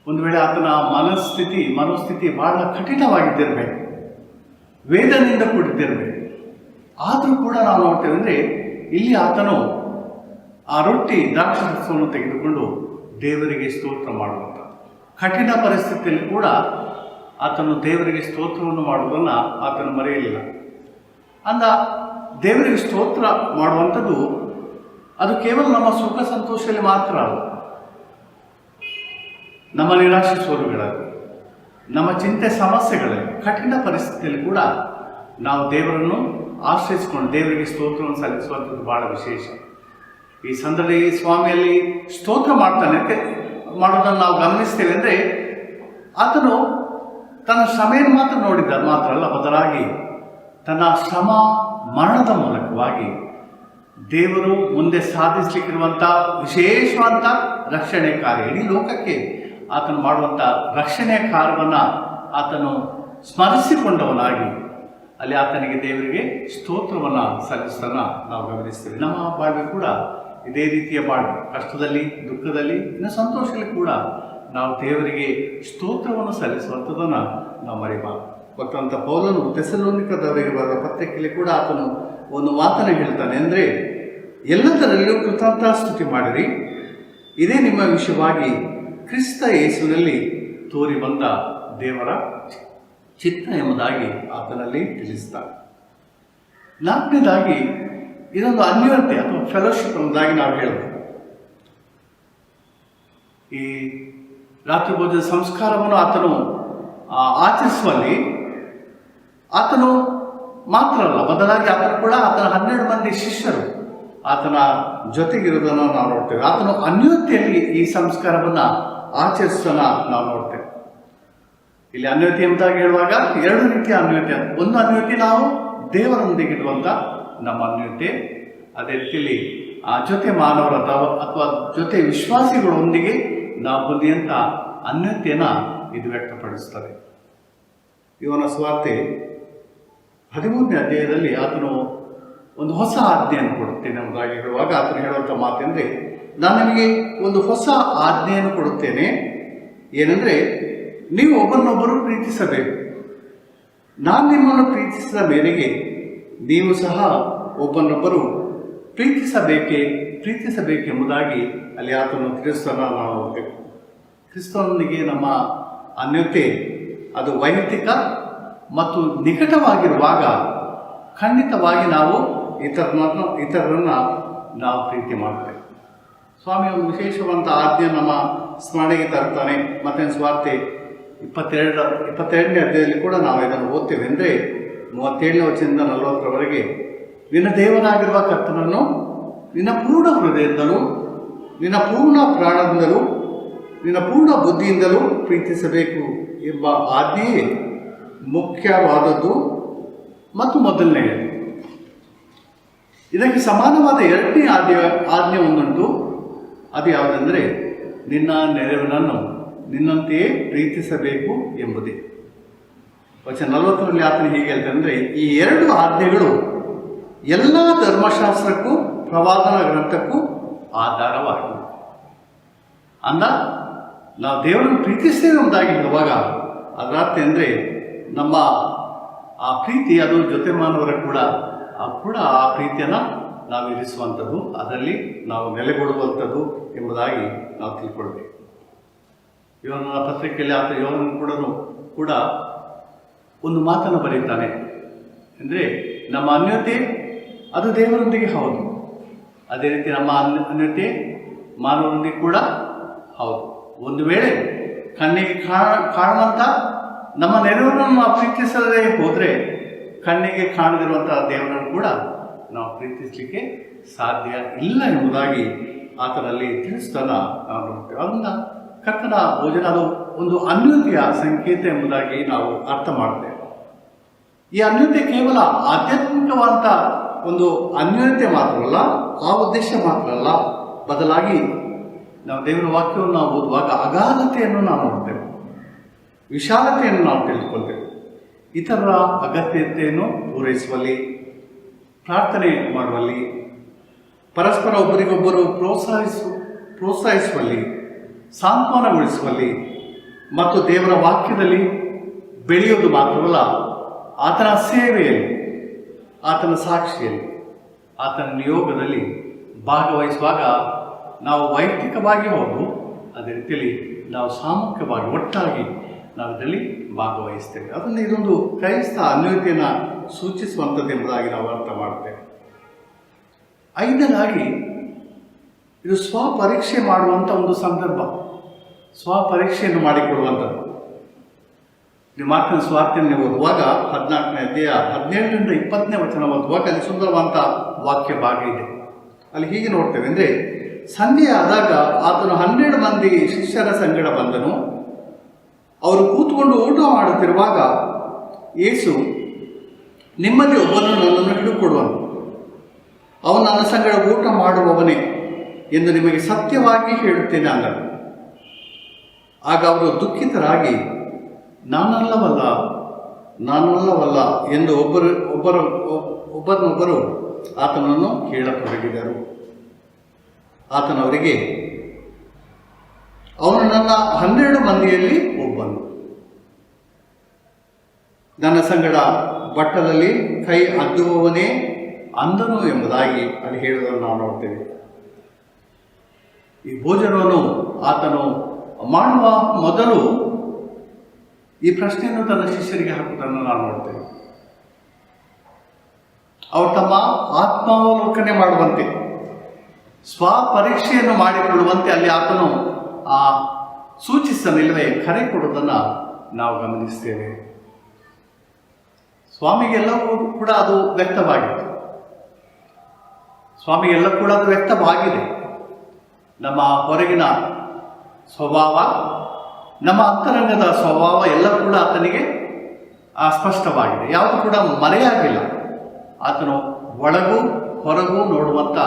ಒಂದು ವೇಳೆ ಆತನ ಮನೋಸ್ಥಿತಿ ಬಹಳ ಕಠಿಣವಾಗಿದ್ದಿರಬೇಕು, ವೇದನೆಯಿಂದ ಕೂಡಿದ್ದಿರಬೇಕು. ಆದರೂ ಕೂಡ ನಾವು ನೋಡ್ತೇವೆ ಅಂದರೆ ಇಲ್ಲಿ ಆತನು ಆ ರೊಟ್ಟಿ ದ್ರಾಕ್ಷಾರಸವನ್ನು ತೆಗೆದುಕೊಂಡು ದೇವರಿಗೆ ಸ್ತೋತ್ರ ಮಾಡುವಂಥ ಕಠಿಣ ಪರಿಸ್ಥಿತಿಯಲ್ಲಿ ಕೂಡ ಆತನು ದೇವರಿಗೆ ಸ್ತೋತ್ರವನ್ನು ಮಾಡುವುದನ್ನು ಆತನು ಮರೆಯಲಿಲ್ಲ. ಅಂದ ದೇವರಿಗೆ ಸ್ತೋತ್ರ ಮಾಡುವಂಥದ್ದು ಅದು ಕೇವಲ ನಮ್ಮ ಸುಖ ಸಂತೋಷದಲ್ಲಿ ಮಾತ್ರ ಅಲ್ಲ, ನಮ್ಮ ನಿರಾಶೆ ಸೋಲುಗಳಲ್ಲಿ, ನಮ್ಮ ಚಿಂತೆ ಸಮಸ್ಯೆಗಳಲ್ಲಿ, ಕಠಿಣ ಪರಿಸ್ಥಿತಿಯಲ್ಲಿ ಕೂಡ ನಾವು ದೇವರನ್ನು ಆಶ್ರಯಿಸಿಕೊಂಡು ದೇವರಿಗೆ ಸ್ತೋತ್ರವನ್ನು ಸಲ್ಲಿಸುವಂಥದ್ದು ಬಹಳ ವಿಶೇಷ. ಈ ಸಂದರ್ಭದಲ್ಲಿ ಸ್ವಾಮಿಯಲ್ಲಿ ಸ್ತೋತ್ರ ಮಾಡೋದನ್ನು ನಾವು ಗಮನಿಸ್ತೇವೆ. ಅಂದರೆ ಆತನು ತನ್ನ ಶ್ರಮೆಯನ್ನು ಮಾತ್ರ ಅಲ್ಲ, ಬದಲಾಗಿ ತನ್ನ ಶ್ರಮ ಮರಣದ ಮೂಲಕವಾಗಿ ದೇವರು ಮುಂದೆ ಸಾಧಿಸಲಿಕ್ಕಿರುವಂಥ ವಿಶೇಷವಾದಂಥ ರಕ್ಷಣೆ ಕಾರ್ಯ, ಇಡೀ ಲೋಕಕ್ಕೆ ಆತನು ಮಾಡುವಂಥ ರಕ್ಷಣೆಯ ಕಾರ್ಯವನ್ನು ಆತನು ಸ್ಮರಿಸಿಕೊಂಡವನಾಗಿ ಅಲ್ಲಿ ಆತನಿಗೆ ದೇವರಿಗೆ ಸ್ತೋತ್ರವನ್ನು ಸಲ್ಲಿಸೋದನ್ನು ನಾವು ಗಮನಿಸ್ತೇವೆ. ನಮ್ಮ ಬಾಳ್ವೆ ಕೂಡ ಇದೇ ರೀತಿಯ ಬಾಳ್ವೆ, ಕಷ್ಟದಲ್ಲಿ, ದುಃಖದಲ್ಲಿ, ಇನ್ನು ಸಂತೋಷದಲ್ಲಿ ಕೂಡ ನಾವು ದೇವರಿಗೆ ಸ್ತೋತ್ರವನ್ನು ಸಲ್ಲಿಸುವಂಥದ್ದನ್ನು ನಾವು ಮರೆಯಬಾರದು. ಭಕ್ತಂತ ಪೌಲನು ಥೆಸಲೋನಿಕದವರಿಗೆ ಬರೆದ ಪತ್ರಿಕೆಯಲ್ಲಿ ಕೂಡ ಆತನು ಒಂದು ಮಾತನ್ನು ಹೇಳ್ತಾನೆ. ಅಂದರೆ ಎಲ್ಲದರಲ್ಲೂ ಕೃತಜ್ಞತಾಸ್ತುತಿ ಮಾಡಿರಿ, ಇದೇ ನಿಮ್ಮ ವಿಷಯವಾಗಿ ಕ್ರಿಸ್ತ ಯೇಸುವಿನಲ್ಲಿ ತೋರಿ ಬಂದ ದೇವರ ಚಿತ್ತ ಎಂಬುದಾಗಿ ಆತನಲ್ಲಿ ತಿಳಿಸ್ತಾನೆ. ನಾಲ್ಕನೇದಾಗಿ ಇದೊಂದು ಅನ್ಯೋನ್ಯತೆ ಅಥವಾ ಫೆಲೋಶಿಪ್ ಎಂಬುದಾಗಿ ನಾವು ಹೇಳ್ಬೋದು. ಈ ರಾತ್ರಿ ಭೋಜನ ಸಂಸ್ಕಾರವನ್ನು ಆತನು ಆಚರಿಸುವಲ್ಲಿ ಆತನು ಮಾತ್ರ ಅಲ್ಲ, ಬದಲಾಗಿ ಆತನು ಕೂಡ ಆತನ 12 ಮಂದಿ ಶಿಷ್ಯರು ಆತನ ಜೊತೆಗಿರುವುದನ್ನು ನಾವು ನೋಡ್ತೇವೆ. ಆತನು ಅನ್ಯೋನ್ಯತೆಯಲ್ಲಿ ಈ ಸಂಸ್ಕಾರವನ್ನು ಆಚರಿಸೋದನ್ನು ನಾವು ನೋಡ್ತೇವೆ. ಇಲ್ಲಿ ಅನ್ಯೋನ್ಯತೆ ಎಂಬುದಾಗಿ ಹೇಳುವಾಗ 2 ರೀತಿಯ ಅನ್ಯೋನ್ಯತೆ. ಒಂದು ಅನ್ಯೋನ್ಯತೆ ನಾವು ದೇವರೊಂದಿಗಿರುವಂಥ ನಮ್ಮ ಅನ್ಯೋನ್ಯತೆ, ಅದೇ ರೀತಿಯಲ್ಲಿ ಆ ಜೊತೆ ಮಾನವರ ಅಥವಾ ಜೊತೆ ವಿಶ್ವಾಸಿಗಳೊಂದಿಗೆ ನಾವು ಹೊಂದಿದಂಥ ಅನ್ಯೋನ್ಯತೆಯನ್ನು ಇದು ವ್ಯಕ್ತಪಡಿಸ್ತದೆ. ಯೋಹನ ಸುವಾರ್ತೆ 13ನೇ ಅಧ್ಯಾಯದಲ್ಲಿ ಆತನು ಒಂದು ಹೊಸ ಆಜ್ಞೆಯನ್ನು ಕೊಡುತ್ತೇನೆ ಎಂಬುದಾಗಿ ಹೇಳುವಾಗ ಆತನು ಹೇಳುವಂಥ ಮಾತೆಂದರೆ, ನಾನು ನಿಮಗೆ ಒಂದು ಹೊಸ ಆಜ್ಞೆಯನ್ನು ಕೊಡುತ್ತೇನೆ. ಏನೆಂದರೆ, ನೀವು ಒಬ್ಬರನ್ನೊಬ್ಬರು ಪ್ರೀತಿಸಬೇಕು. ನಾನು ನಿಮ್ಮನ್ನು ಪ್ರೀತಿಸಿದ ಮೇರೆಗೆ ನೀವು ಸಹ ಒಬ್ಬರನ್ನೊಬ್ಬರು ಪ್ರೀತಿಸಬೇಕೆಂಬುದಾಗಿ ಅಲ್ಲಿ ಆತನು ತಿಳಿಸೋದನ್ನು ನಾವು ನೋಡಬೇಕು. ಕ್ರಿಸ್ತನೊಂದಿಗೆ ನಮ್ಮ ಅನ್ಯೋನ್ಯತೆ ಅದು ವೈಯಕ್ತಿಕ ಮತ್ತು ನಿಕಟವಾಗಿರುವಾಗ ಖಂಡಿತವಾಗಿ ನಾವು ಇತರರನ್ನು ನಾವು ಪ್ರೀತಿ ಮಾಡ್ತೇವೆ. ಸ್ವಾಮಿ ಒಂದು ವಿಶೇಷವಂತ ಆಜ್ಞೆ ನಮ್ಮ ಸ್ಮರಣೆಗೆ ತರ್ತಾನೆ. ಮತ್ತೆ ಸ್ವಾರ್ತೆ 22ನೇ ಅಧ್ಯಾಯದಲ್ಲಿ ಕೂಡ ನಾವು ಇದನ್ನು ಓದ್ತೇವೆ. ಅಂದರೆ 37ನೇ ವಚನದಿಂದ 40ರವರೆಗೆ, ನಿನ್ನ ದೇವನಾಗಿರುವ ಕರ್ತನನ್ನು ನಿನ್ನ ಪೂರ್ಣ ಹೃದಯದಿಂದಲೂ, ನಿನ್ನ ಪೂರ್ಣ ಪ್ರಾಣದಿಂದಲೂ, ನಿನ್ನ ಪೂರ್ಣ ಬುದ್ಧಿಯಿಂದಲೂ ಪ್ರೀತಿಸಬೇಕು ಎಂಬ ಆಜ್ಞೆಯೇ ಮುಖ್ಯವಾದದ್ದು ಮತ್ತು ಮೊದಲನೆಯದು. ಇದಕ್ಕೆ ಸಮಾನವಾದ ಎರಡನೇ ಆಜ್ಞೆ ಒಂದುಂಟು. ಅದು ಯಾವುದೆಂದರೆ, ನಿನ್ನ ನೆರೆಯವನನ್ನು ನಿನ್ನಂತೆಯೇ ಪ್ರೀತಿಸಬೇಕು ಎಂಬುದೇ. ವಚನ 40ರಲ್ಲಿ ಆತನು ಹೀಗೆ ಹೇಳ್ತಾನೆಂದರೆ, ಈ ಎರಡು ಆಜ್ಞೆಗಳು ಎಲ್ಲ ಧರ್ಮಶಾಸ್ತ್ರಕ್ಕೂ ಪ್ರವಾದನ ಗ್ರಂಥಕ್ಕೂ ಆಧಾರವಾಗಿವೆ. ಅಂದ ನಾವು ದೇವರನ್ನು ಪ್ರೀತಿಸ್ತೇವೆ ಎಂಬುದಾಗಿ ಹೇಳುವಾಗ ಅದರ ಅರ್ಥ ಅಂದರೆ, ನಮ್ಮ ಆ ಪ್ರೀತಿ ಅದು ಜೊತೆ ಮಾನವರ ಕೂಡ ಆ ಪ್ರೀತಿಯನ್ನು ನಾವು ಇರಿಸುವಂಥದ್ದು, ಅದರಲ್ಲಿ ನಾವು ನೆಲೆಗೊಳ್ಳುವಂಥದ್ದು ಎಂಬುದಾಗಿ ನಾವು ತಿಳ್ಕೊಳ್ಬೇಕು. ಯೋಹನನ ಪತ್ರಿಕೆಯಲ್ಲಿ ಆತ ಯೋಹನನು ಕೂಡ ಒಂದು ಮಾತನ್ನು ಬರೀತಾನೆ. ಅಂದರೆ, ನಮ್ಮ ಅನ್ಯೋನ್ಯತೆ ಅದು ದೇವರೊಂದಿಗೆ ಹೌದು, ಅದೇ ರೀತಿ ನಮ್ಮ ಅನ್ಯೋನ್ಯತೆ ಮಾನವರೊಂದಿಗೆ ಕೂಡ ಹೌದು. ಒಂದು ವೇಳೆ ಕಣ್ಣಿಗೆ ಕಾಣುವಂಥ ನಮ್ಮ ನೆರವನ್ನು ನಾವು ಪ್ರೀತಿಸದೇ ಹೋದರೆ, ಕಣ್ಣಿಗೆ ಕಾಣದಿರುವಂಥ ದೇವರನ್ನು ಕೂಡ ನಾವು ಪ್ರೀತಿಸಲಿಕ್ಕೆ ಸಾಧ್ಯ ಇಲ್ಲ ಎಂಬುದಾಗಿ ಆತನಲ್ಲಿ ತಿಳಿಸ್ತಾನ ನಾವು ನೋಡ್ತೇವೆ. ಅದನ್ನು ಕರ್ತನ ಭೋಜನ ಅದು ಒಂದು ಅನ್ಯೋನ್ಯತೆಯ ಸಂಕೇತ ಎಂಬುದಾಗಿ ನಾವು ಅರ್ಥ ಮಾಡ್ತೇವೆ. ಈ ಅನ್ಯೋನ್ಯತೆ ಕೇವಲ ಆಧ್ಯಾತ್ಮಿಕವಾದಂಥ ಒಂದು ಅನ್ಯೋನ್ಯತೆ ಮಾತ್ರವಲ್ಲ, ಆ ಉದ್ದೇಶ ಮಾತ್ರ ಅಲ್ಲ, ಬದಲಾಗಿ ನಾವು ದೇವರ ವಾಕ್ಯವನ್ನು ನಾವು ಓದುವಾಗ ಅಗಾಧತೆಯನ್ನು ನಾವು ನೋಡ್ತೇವೆ, ವಿಶಾಲತೆಯನ್ನು ನಾವು ತಿಳಿದುಕೊಳ್ತೇವೆ. ಇತರರ ಅಗತ್ಯತೆಯನ್ನು ಪೂರೈಸುವಲ್ಲಿ, ಪ್ರಾರ್ಥನೆ ಮಾಡುವಲ್ಲಿ, ಪರಸ್ಪರ ಒಬ್ಬರಿಗೊಬ್ಬರು ಪ್ರೋತ್ಸಾಹಿಸುವಲ್ಲಿ, ಸಾಂತ್ವನಗೊಳಿಸುವಲ್ಲಿ ಮತ್ತು ದೇವರ ವಾಕ್ಯದಲ್ಲಿ ಬೆಳೆಯುವುದು ಮಾತ್ರವಲ್ಲ, ಆತನ ಸೇವೆಯಲ್ಲಿ, ಆತನ ಸಾಕ್ಷಿಯಲ್ಲಿ, ಆತನ ನಿಯೋಗದಲ್ಲಿ ಭಾಗವಹಿಸುವಾಗ ನಾವು ವೈಯಕ್ತಿಕವಾಗಿ ಹೌದು, ಅದೇ ರೀತಿಯಲ್ಲಿ ನಾವು ಸಾಮೂಹಿಕವಾಗಿ ಒಟ್ಟಾಗಿ ನಾವು ಇದರಲ್ಲಿ ಭಾಗವಹಿಸ್ತೇವೆ. ಅದನ್ನು ಇದೊಂದು ಕ್ರೈಸ್ತ ಅನ್ಯೋನ್ಯತೆಯನ್ನು ಸೂಚಿಸುವಂಥದ್ದು ಎಂಬುದಾಗಿ ನಾವು ಅರ್ಥ ಮಾಡ್ತೇವೆ. ಐದನೇದಾಗಿ, ಇದು ಸ್ವಪರೀಕ್ಷೆ ಮಾಡುವಂಥ ಒಂದು ಸಂದರ್ಭ, ಸ್ವಪರೀಕ್ಷೆಯನ್ನು ಮಾಡಿಕೊಡುವಂಥದ್ದು. ನೀವು ಮಾರ್ಕನ ಸುವಾರ್ತೆಯನ್ನು ಓದುವಾಗ 14ನೇ ಅಧ್ಯಾಯ 17ರಿಂದ 20ನೇ ವಚನ ಓದುವಾಗ ಅಲ್ಲಿ ಸುಂದರವಾದಂಥ ವಾಕ್ಯ ಭಾಗ ಇದೆ. ಅಲ್ಲಿ ಹೀಗೆ ನೋಡ್ತೇವೆ. ಅಂದರೆ, ಸಂಜೆ ಆದಾಗ ಆತನು 12 ಮಂದಿ ಶಿಷ್ಯರ ಸಂಗಡ ಬಂದನು. ಅವರು ಕೂತ್ಕೊಂಡು ಊಟ ಮಾಡುತ್ತಿರುವಾಗ ಯೇಸು, ನಿಮ್ಮಲ್ಲಿ ಒಬ್ಬನು ನನ್ನನ್ನು ಹಿಡುಕೊಡುವನು, ಅವನು ನನ್ನ ಸಂಗಡ ಊಟ ಮಾಡುವವನೇ ಎಂದು ನಿಮಗೆ ಸತ್ಯವಾಗಿ ಹೇಳುತ್ತೇನೆ ಅಂದರು. ಆಗ ಅವರು ದುಃಖಿತರಾಗಿ, ನಾನಲ್ಲವಲ್ಲ ಎಂದು ಒಬ್ಬರನ್ನೊಬ್ಬರು ಆತನನ್ನು ಕೇಳತೊಡಗಿದರು. ಆತನವರಿಗೆ, ಅವನು ನನ್ನ 12 ಮಂದಿಯಲ್ಲಿ ಒಬ್ಬನು, ನನ್ನ ಸಂಗಡ ಬಟ್ಟಲಲ್ಲಿ ಕೈ ಅದ್ದುವವನೇ ಅಂದನು ಎಂಬುದಾಗಿ ಅಲ್ಲಿ ಹೇಳುವುದನ್ನು ನಾವು ನೋಡ್ತೇವೆ. ಈ ಭೋಜನವನ್ನು ಆತನು ಮಾಡುವ ಮೊದಲು ಈ ಪ್ರಶ್ನೆಯನ್ನು ತನ್ನ ಶಿಷ್ಯರಿಗೆ ಹಾಕುವುದನ್ನು ನಾವು ನೋಡ್ತೇವೆ. ಅವರು ತಮ್ಮ ಆತ್ಮಾವಲೋಕನೆ ಮಾಡುವಂತೆ, ಸ್ವಪರೀಕ್ಷೆಯನ್ನು ಮಾಡಿಕೊಳ್ಳುವಂತೆ ಅಲ್ಲಿ ಆತನು ಸೂಚಿಸಲಿಲ್ಲವೇ ಕರೆ ಕೊಡುವುದನ್ನು ನಾವು ಗಮನಿಸ್ತೇವೆ. ಸ್ವಾಮಿಗೆಲ್ಲವೂ ಕೂಡ ಅದು ವ್ಯಕ್ತವಾಗಿತ್ತು, ಸ್ವಾಮಿಗೆಲ್ಲ ಕೂಡ ಅದು ವ್ಯಕ್ತವಾಗಿದೆ. ನಮ್ಮ ಹೊರಗಿನ ಸ್ವಭಾವ, ನಮ್ಮ ಅಂತರಂಗದ ಸ್ವಭಾವ ಎಲ್ಲ ಕೂಡ ಆತನಿಗೆ ಸ್ಪಷ್ಟವಾಗಿದೆ, ಯಾವುದು ಕೂಡ ಮರೆಯಾಗಿಲ್ಲ. ಆತನು ಒಳಗೂ ಹೊರಗೂ ನೋಡುವಂಥ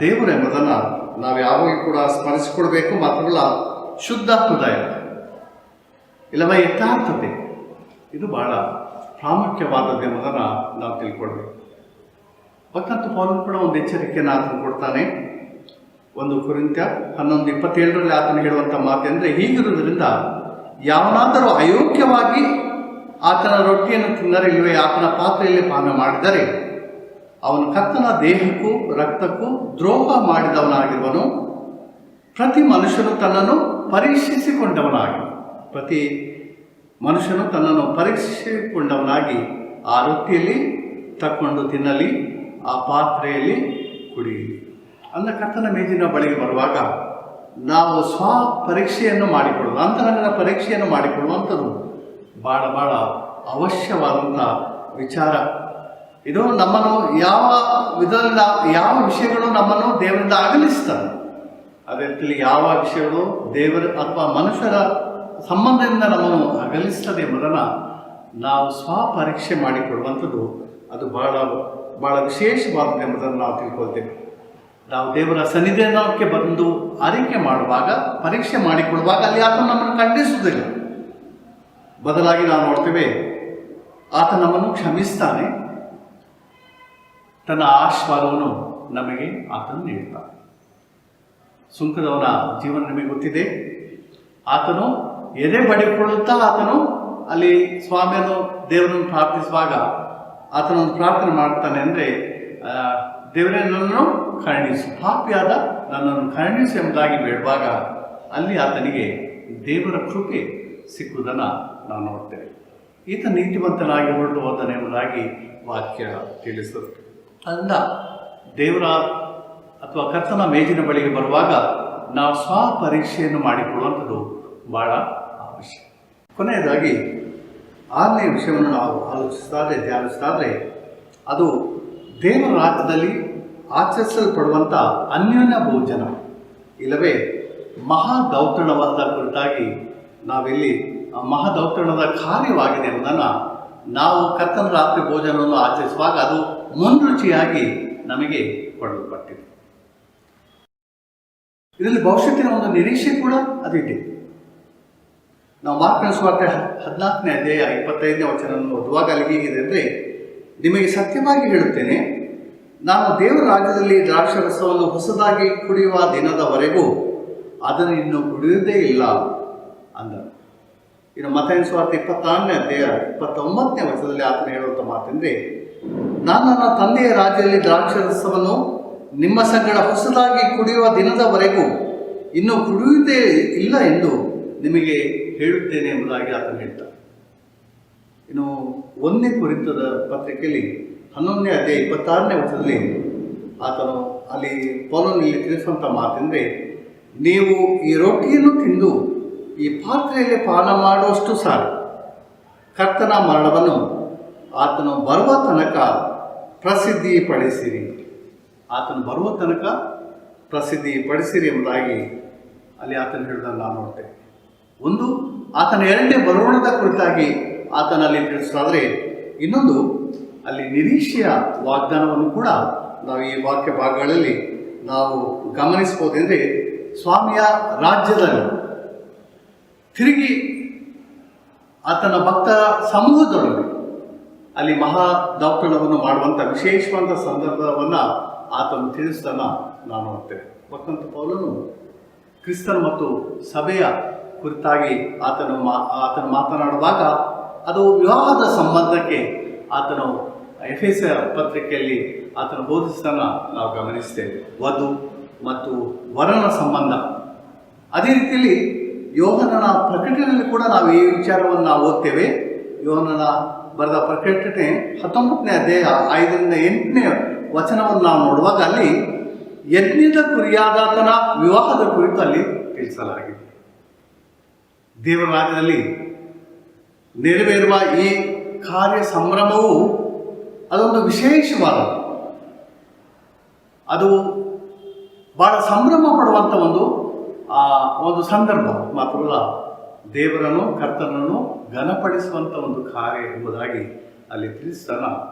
ದೇವರು ಎಂಬುದನ್ನು ನಾವು ಯಾವಾಗ ಕೂಡ ಸ್ಮರಿಸಿಕೊಳ್ಬೇಕು. ಮಾತ್ರವಲ್ಲ, ಶುದ್ಧ ಹೃದಯ ಇಲ್ಲವೇ ಯಥಾರ್ಥತೆ, ಇದು ಬಹಳ ಪ್ರಾಮುಖ್ಯವಾದದ್ದು ಎಂಬುದನ್ನು ನಾವು ತಿಳ್ಕೊಳ್ಬೇಕು. ಭಕ್ತಂತ ಪೌಲನು ಕೂಡ ಒಂದು ಎಚ್ಚರಿಕೆಯನ್ನು ಆತನು ಕೊಡ್ತಾನೆ. 1 ಕೊರಿಂಥ 11:27 ಆತನು ಹೇಳುವಂಥ ಮಾತೆಂದರೆ, ಹೀಗಿರುವುದರಿಂದ ಯಾವನಾದರೂ ಅಯೋಗ್ಯವಾಗಿ ಆತನ ರೊಟ್ಟಿಯನ್ನು ತಿನ್ನರೆ ಇಲ್ಲವೇ ಆತನ ಪಾತ್ರೆಯಲ್ಲಿ ಪಾನ ಮಾಡಿದರೆ ಅವನು ಕರ್ತನ ದೇಹಕ್ಕೂ ರಕ್ತಕ್ಕೂ ದ್ರೋಹ ಮಾಡಿದವನಾಗಿರುವನು. ಪ್ರತಿ ಮನುಷ್ಯನು ತನ್ನನ್ನು ಪರೀಕ್ಷಿಸಿಕೊಂಡವನಾಗಿ ಆ ರೊಟ್ಟಿಯಲ್ಲಿ ತಕ್ಕೊಂಡು ತಿನ್ನಲಿ, ಆ ಪಾತ್ರೆಯಲ್ಲಿ ಕುಡಿಯಲಿ. ಅಂದ ಕರ್ತನ ಮೇಜಿನ ಬಳಿಗೆ ಬರುವಾಗ ನಾವು ಪರೀಕ್ಷೆಯನ್ನು ಮಾಡಿಕೊಳ್ಳುವ, ಅಂತರಂಗದ ಪರೀಕ್ಷೆಯನ್ನು ಮಾಡಿಕೊಳ್ಳುವಂಥದ್ದು ಭಾಳ ಅವಶ್ಯವಾದಂಥ ವಿಚಾರ. ಇದು ನಮ್ಮನ್ನು ಯಾವ ವಿಧದಲ್ಲಿ ಯಾವ ವಿಷಯಗಳು ನಮ್ಮನ್ನು ದೇವರಿಂದ ಅಗಲಿಸ್ತವೆ, ಅದೇ ರೀತಿಯಲ್ಲಿ ಯಾವ ವಿಷಯಗಳು ದೇವರ ಅಥವಾ ಮನುಷ್ಯರ ಸಂಬಂಧದಿಂದ ನಮ್ಮನ್ನು ಅಗಲಿಸ್ತದೆ ಎಂಬುದನ್ನು ನಾವು ಪರೀಕ್ಷೆ ಮಾಡಿಕೊಳ್ಳುವಂಥದ್ದು ಅದು ಭಾಳ ವಿಶೇಷವಾದದ್ದು ಎಂಬುದನ್ನು ನಾವು ತಿಳ್ಕೊಳ್ತೇವೆ. ನಾವು ದೇವರ ಸನ್ನಿಧಾನಕ್ಕೆ ಬಂದು ಆರೈಕೆ ಮಾಡುವಾಗ, ಪರೀಕ್ಷೆ ಮಾಡಿಕೊಳ್ಳುವಾಗ ಅಲ್ಲಿ ಆತ ನಮ್ಮನ್ನು ಖಂಡಿಸುವುದಿಲ್ಲ. ಬದಲಾಗಿ ನಾವು ನೋಡ್ತೇವೆ, ಆತ ನಮ್ಮನ್ನು ಕ್ಷಮಿಸ್ತಾನೆ, ತನ್ನ ಆಶೀರ್ವಾದವನ್ನು ನಮಗೆ ಆತನು ನೀಡ್ತಾನೆ. ಸುಂಕದವನ ಜೀವನ ನಿಮಗೆ ಗೊತ್ತಿದೆ. ಆತನು ಎದೆ ಬಡಿಕೊಳ್ಳುತ್ತಾ ಆತನು ಅಲ್ಲಿ ಸ್ವಾಮಿಯನ್ನು ದೇವರನ್ನು ಪ್ರಾರ್ಥಿಸುವಾಗ ಆತನೊಂದು ಪ್ರಾರ್ಥನೆ ಮಾಡ್ತಾನೆ ಅಂದರೆ, ದೇವರೇ ನನ್ನನ್ನು ಕರುಣಿಸು, ಪಾಪಿಯಾದ ನನ್ನನ್ನು ಕರುಣಿಸು ಎಂಬುದಾಗಿ ಬೇಡುವಾಗ ಅಲ್ಲಿ ಆತನಿಗೆ ದೇವರ ಕೃಪೆ ಸಿಕ್ಕುವುದನ್ನು ನಾವು ನೋಡ್ತೇವೆ. ಈತ ನೀತಿವಂತನಾಗಿ ಹೊರಟು ಹೋದನೆ ಎಂಬುದಾಗಿ ವಾಕ್ಯ ತಿಳಿಸುತ್ತದೆ. ಅಂದ ದೇವರ ಅಥವಾ ಕರ್ತನ ಮೇಜಿನ ಬಳಿಗೆ ಬರುವಾಗ ನಾವು ಪರೀಕ್ಷೆಯನ್ನು ಮಾಡಿಕೊಳ್ಳುವಂಥದ್ದು ಭಾಳ ಅವಶ್ಯ. ಕೊನೆಯದಾಗಿ 6ನೇ ವಿಷಯವನ್ನು ನಾವು ಧ್ಯಾನಿಸ್ತಾದ್ರೆ ಅದು ದೇವರ ರಾಜ್ಯದಲ್ಲಿ ಆಚರಿಸಲ್ಪಡುವಂಥ ಅನ್ಯೋನ್ಯ ಭೋಜನ ಇಲ್ಲವೇ ಮಹಾದೌತಣವಾದ ಕುರಿತಾಗಿ ನಾವಿಲ್ಲಿ ಮಹಾದೌತಣದ ಕಾರ್ಯವಾಗಿದೆ ಎಂಬುದನ್ನು ನಾವು ಕರ್ತನ ರಾತ್ರಿ ಭೋಜನವನ್ನು ಆಚರಿಸುವಾಗ ಅದು ಮುನ್ರುಚಿಯಾಗಿ ನಮಗೆ ಕೊಡಲ್ಪಟ್ಟಿದೆ. ಇದರಲ್ಲಿ ಭವಿಷ್ಯತ್ತಿನ ಒಂದು ನಿರೀಕ್ಷೆ ಕೂಡ ಅದಿದೆ. ನಾವು ಮಾರ್ಕನ ಸುವಾರ್ತೆ 14ನೇ ಅಧ್ಯಾಯ 25ನೇ ವಚನವನ್ನು ಓದುವಾಗ ಅಲ್ಲಿ ಹೀಗಿದೆ ಅಂದರೆ, ನಿಮಗೆ ಸತ್ಯವಾಗಿ ಹೇಳುತ್ತೇನೆ, ನಾನು ದೇವರ ರಾಜ್ಯದಲ್ಲಿ ದ್ರಾಕ್ಷಾರಸವನ್ನು ಹೊಸದಾಗಿ ಕುಡಿಯುವ ದಿನದವರೆಗೂ ಅದನ್ನು ಇನ್ನು ಕುಡಿಯುವುದೇ ಇಲ್ಲ ಅಂದರು. ಇನ್ನು ಮತ್ತಾಯನ ಸುವಾರ್ತೆ 26ನೇ ಅಧ್ಯಾಯ 29ನೇ ವಚನದಲ್ಲಿ ಆತನು ಹೇಳುವಂಥ ಮಾತೆಂದರೆ, ನಾನು ನನ್ನ ತಂದೆಯ ರಾಜ್ಯದಲ್ಲಿ ದ್ರಾಕ್ಷಾರಸವನ್ನು ನಿಮ್ಮ ಸಂಗಡ ಹೊಸದಾಗಿ ಕುಡಿಯುವ ದಿನದವರೆಗೂ ಇನ್ನು ಕುಡಿಯುವುದೇ ಇಲ್ಲ ಎಂದು ನಿಮಗೆ ಹೇಳುತ್ತೇನೆ ಎಂಬುದಾಗಿ ಆತನು ಹೇಳ್ತಾನೆ. ಇನ್ನು 1ನೇ ಕೊರಿಂಥದ ಪತ್ರಿಕೆಯಲ್ಲಿ 11ನೇ ಅಧ್ಯಾಯ 26ನೇ ವಚನದಲ್ಲಿ ಆತನು ಅಲ್ಲಿ ಪೌಲನಲ್ಲಿ ತಿಳಿಸುವಂಥ ಮಾತೆಂದರೆ, ನೀವು ಈ ರೊಟ್ಟಿಯನ್ನು ತಿಂದು ಈ ಪಾತ್ರೆಯಲ್ಲಿ ಪಾನ ಮಾಡುವಷ್ಟು ಸಾಕು, ಕರ್ತನ ಮರಣವನ್ನು ಆತನು ಬರುವ ತನಕ ಪ್ರಸಿದ್ಧಿಪಡಿಸಿರಿ. ಆತನು ಬರುವ ತನಕ ಪ್ರಸಿದ್ಧಿಪಡಿಸಿರಿ ಎಂಬುದಾಗಿ ಅಲ್ಲಿ ಆತನು ಹೇಳಿದನ್ನು ನಾವು ನೋಡ್ತೇವೆ. ಒಂದು ಆತನ 2ನೇ ಬರೋಣದ ಕುರಿತಾಗಿ ಆತನಲ್ಲಿ ತಿಳಿಸೋದಾದರೆ, ಇನ್ನೊಂದು ಅಲ್ಲಿ ನಿರೀಕ್ಷೆಯ ವಾಗ್ದಾನವನ್ನು ಕೂಡ ನಾವು ಈ ವಾಕ್ಯ ಭಾಗಗಳಲ್ಲಿ ನಾವು ಗಮನಿಸ್ಬೋದೆಂದರೆ, ಸ್ವಾಮಿಯ ರಾಜ್ಯದಲ್ಲಿ ತಿರುಗಿ ಆತನ ಭಕ್ತರ ಸಮೂಹದೊಳಗೆ ಅಲ್ಲಿ ಮಹಾದೌತಣವನ್ನು ಮಾಡುವಂಥ ವಿಶೇಷವಾದ ಸಂದರ್ಭವನ್ನು ಆತನು ತಿಳಿಸ್ತಾನ ನಾವು ನೋಡ್ತೇವೆ. ಭಕ್ತಂತ ಪೌಲನು ಕ್ರಿಸ್ತನ ಮತ್ತು ಸಭೆಯ ಕುರಿತಾಗಿ ಆತನು ಮಾತನಾಡುವಾಗ ಅದು ವಿವಾಹದ ಸಂಬಂಧಕ್ಕೆ ಆತನು ಎಫೆಸ ಪತ್ರಿಕೆಯಲ್ಲಿ ಆತನು ಬೋಧಿಸ್ತಾನ ನಾವು ಗಮನಿಸ್ತೇವೆ. ವಧು ಮತ್ತು ವರನ ಸಂಬಂಧ. ಅದೇ ರೀತಿಯಲ್ಲಿ ಯೋಹನನ ಪ್ರಕಟಣೆಯಲ್ಲಿ ಕೂಡ ನಾವು ಈ ವಿಚಾರವನ್ನು ನಾವು ಓದ್ತೇವೆ. ಯೋಹನನ ಬರೆದ ಪ್ರಕಟಣೆ 19ನೇ ಅಧ್ಯಾಯ 5ರಿಂದ 8ನೇ ವಚನವನ್ನು ನಾವು ನೋಡುವಾಗ ಅಲ್ಲಿ ಯಜ್ಞದ ಕುರಿಯಾದಾತನ ವಿವಾಹದ ಕುರಿತು ಅಲ್ಲಿ ತಿಳಿಸಲಾಗಿದೆ. ದೇವರ ರಾಜ್ಯದಲ್ಲಿ ನೆರವೇರುವ ಈ ಕಾರ್ಯ ಸಂಭ್ರಮವು ಅದೊಂದು ವಿಶೇಷವಾದ, ಅದು ಬಹಳ ಸಂಭ್ರಮ ಪಡುವಂಥ ಒಂದು ಸಂದರ್ಭ ಮಾತ್ರವಲ್ಲ, ದೇವರನ್ನು ಕರ್ತನನ್ನು ಘನಪಡಿಸುವಂಥ ಒಂದು ಕಾರ್ಯ ಎಂಬುದಾಗಿ ಅಲ್ಲಿ ತಿಳಿಸ್ತಾನ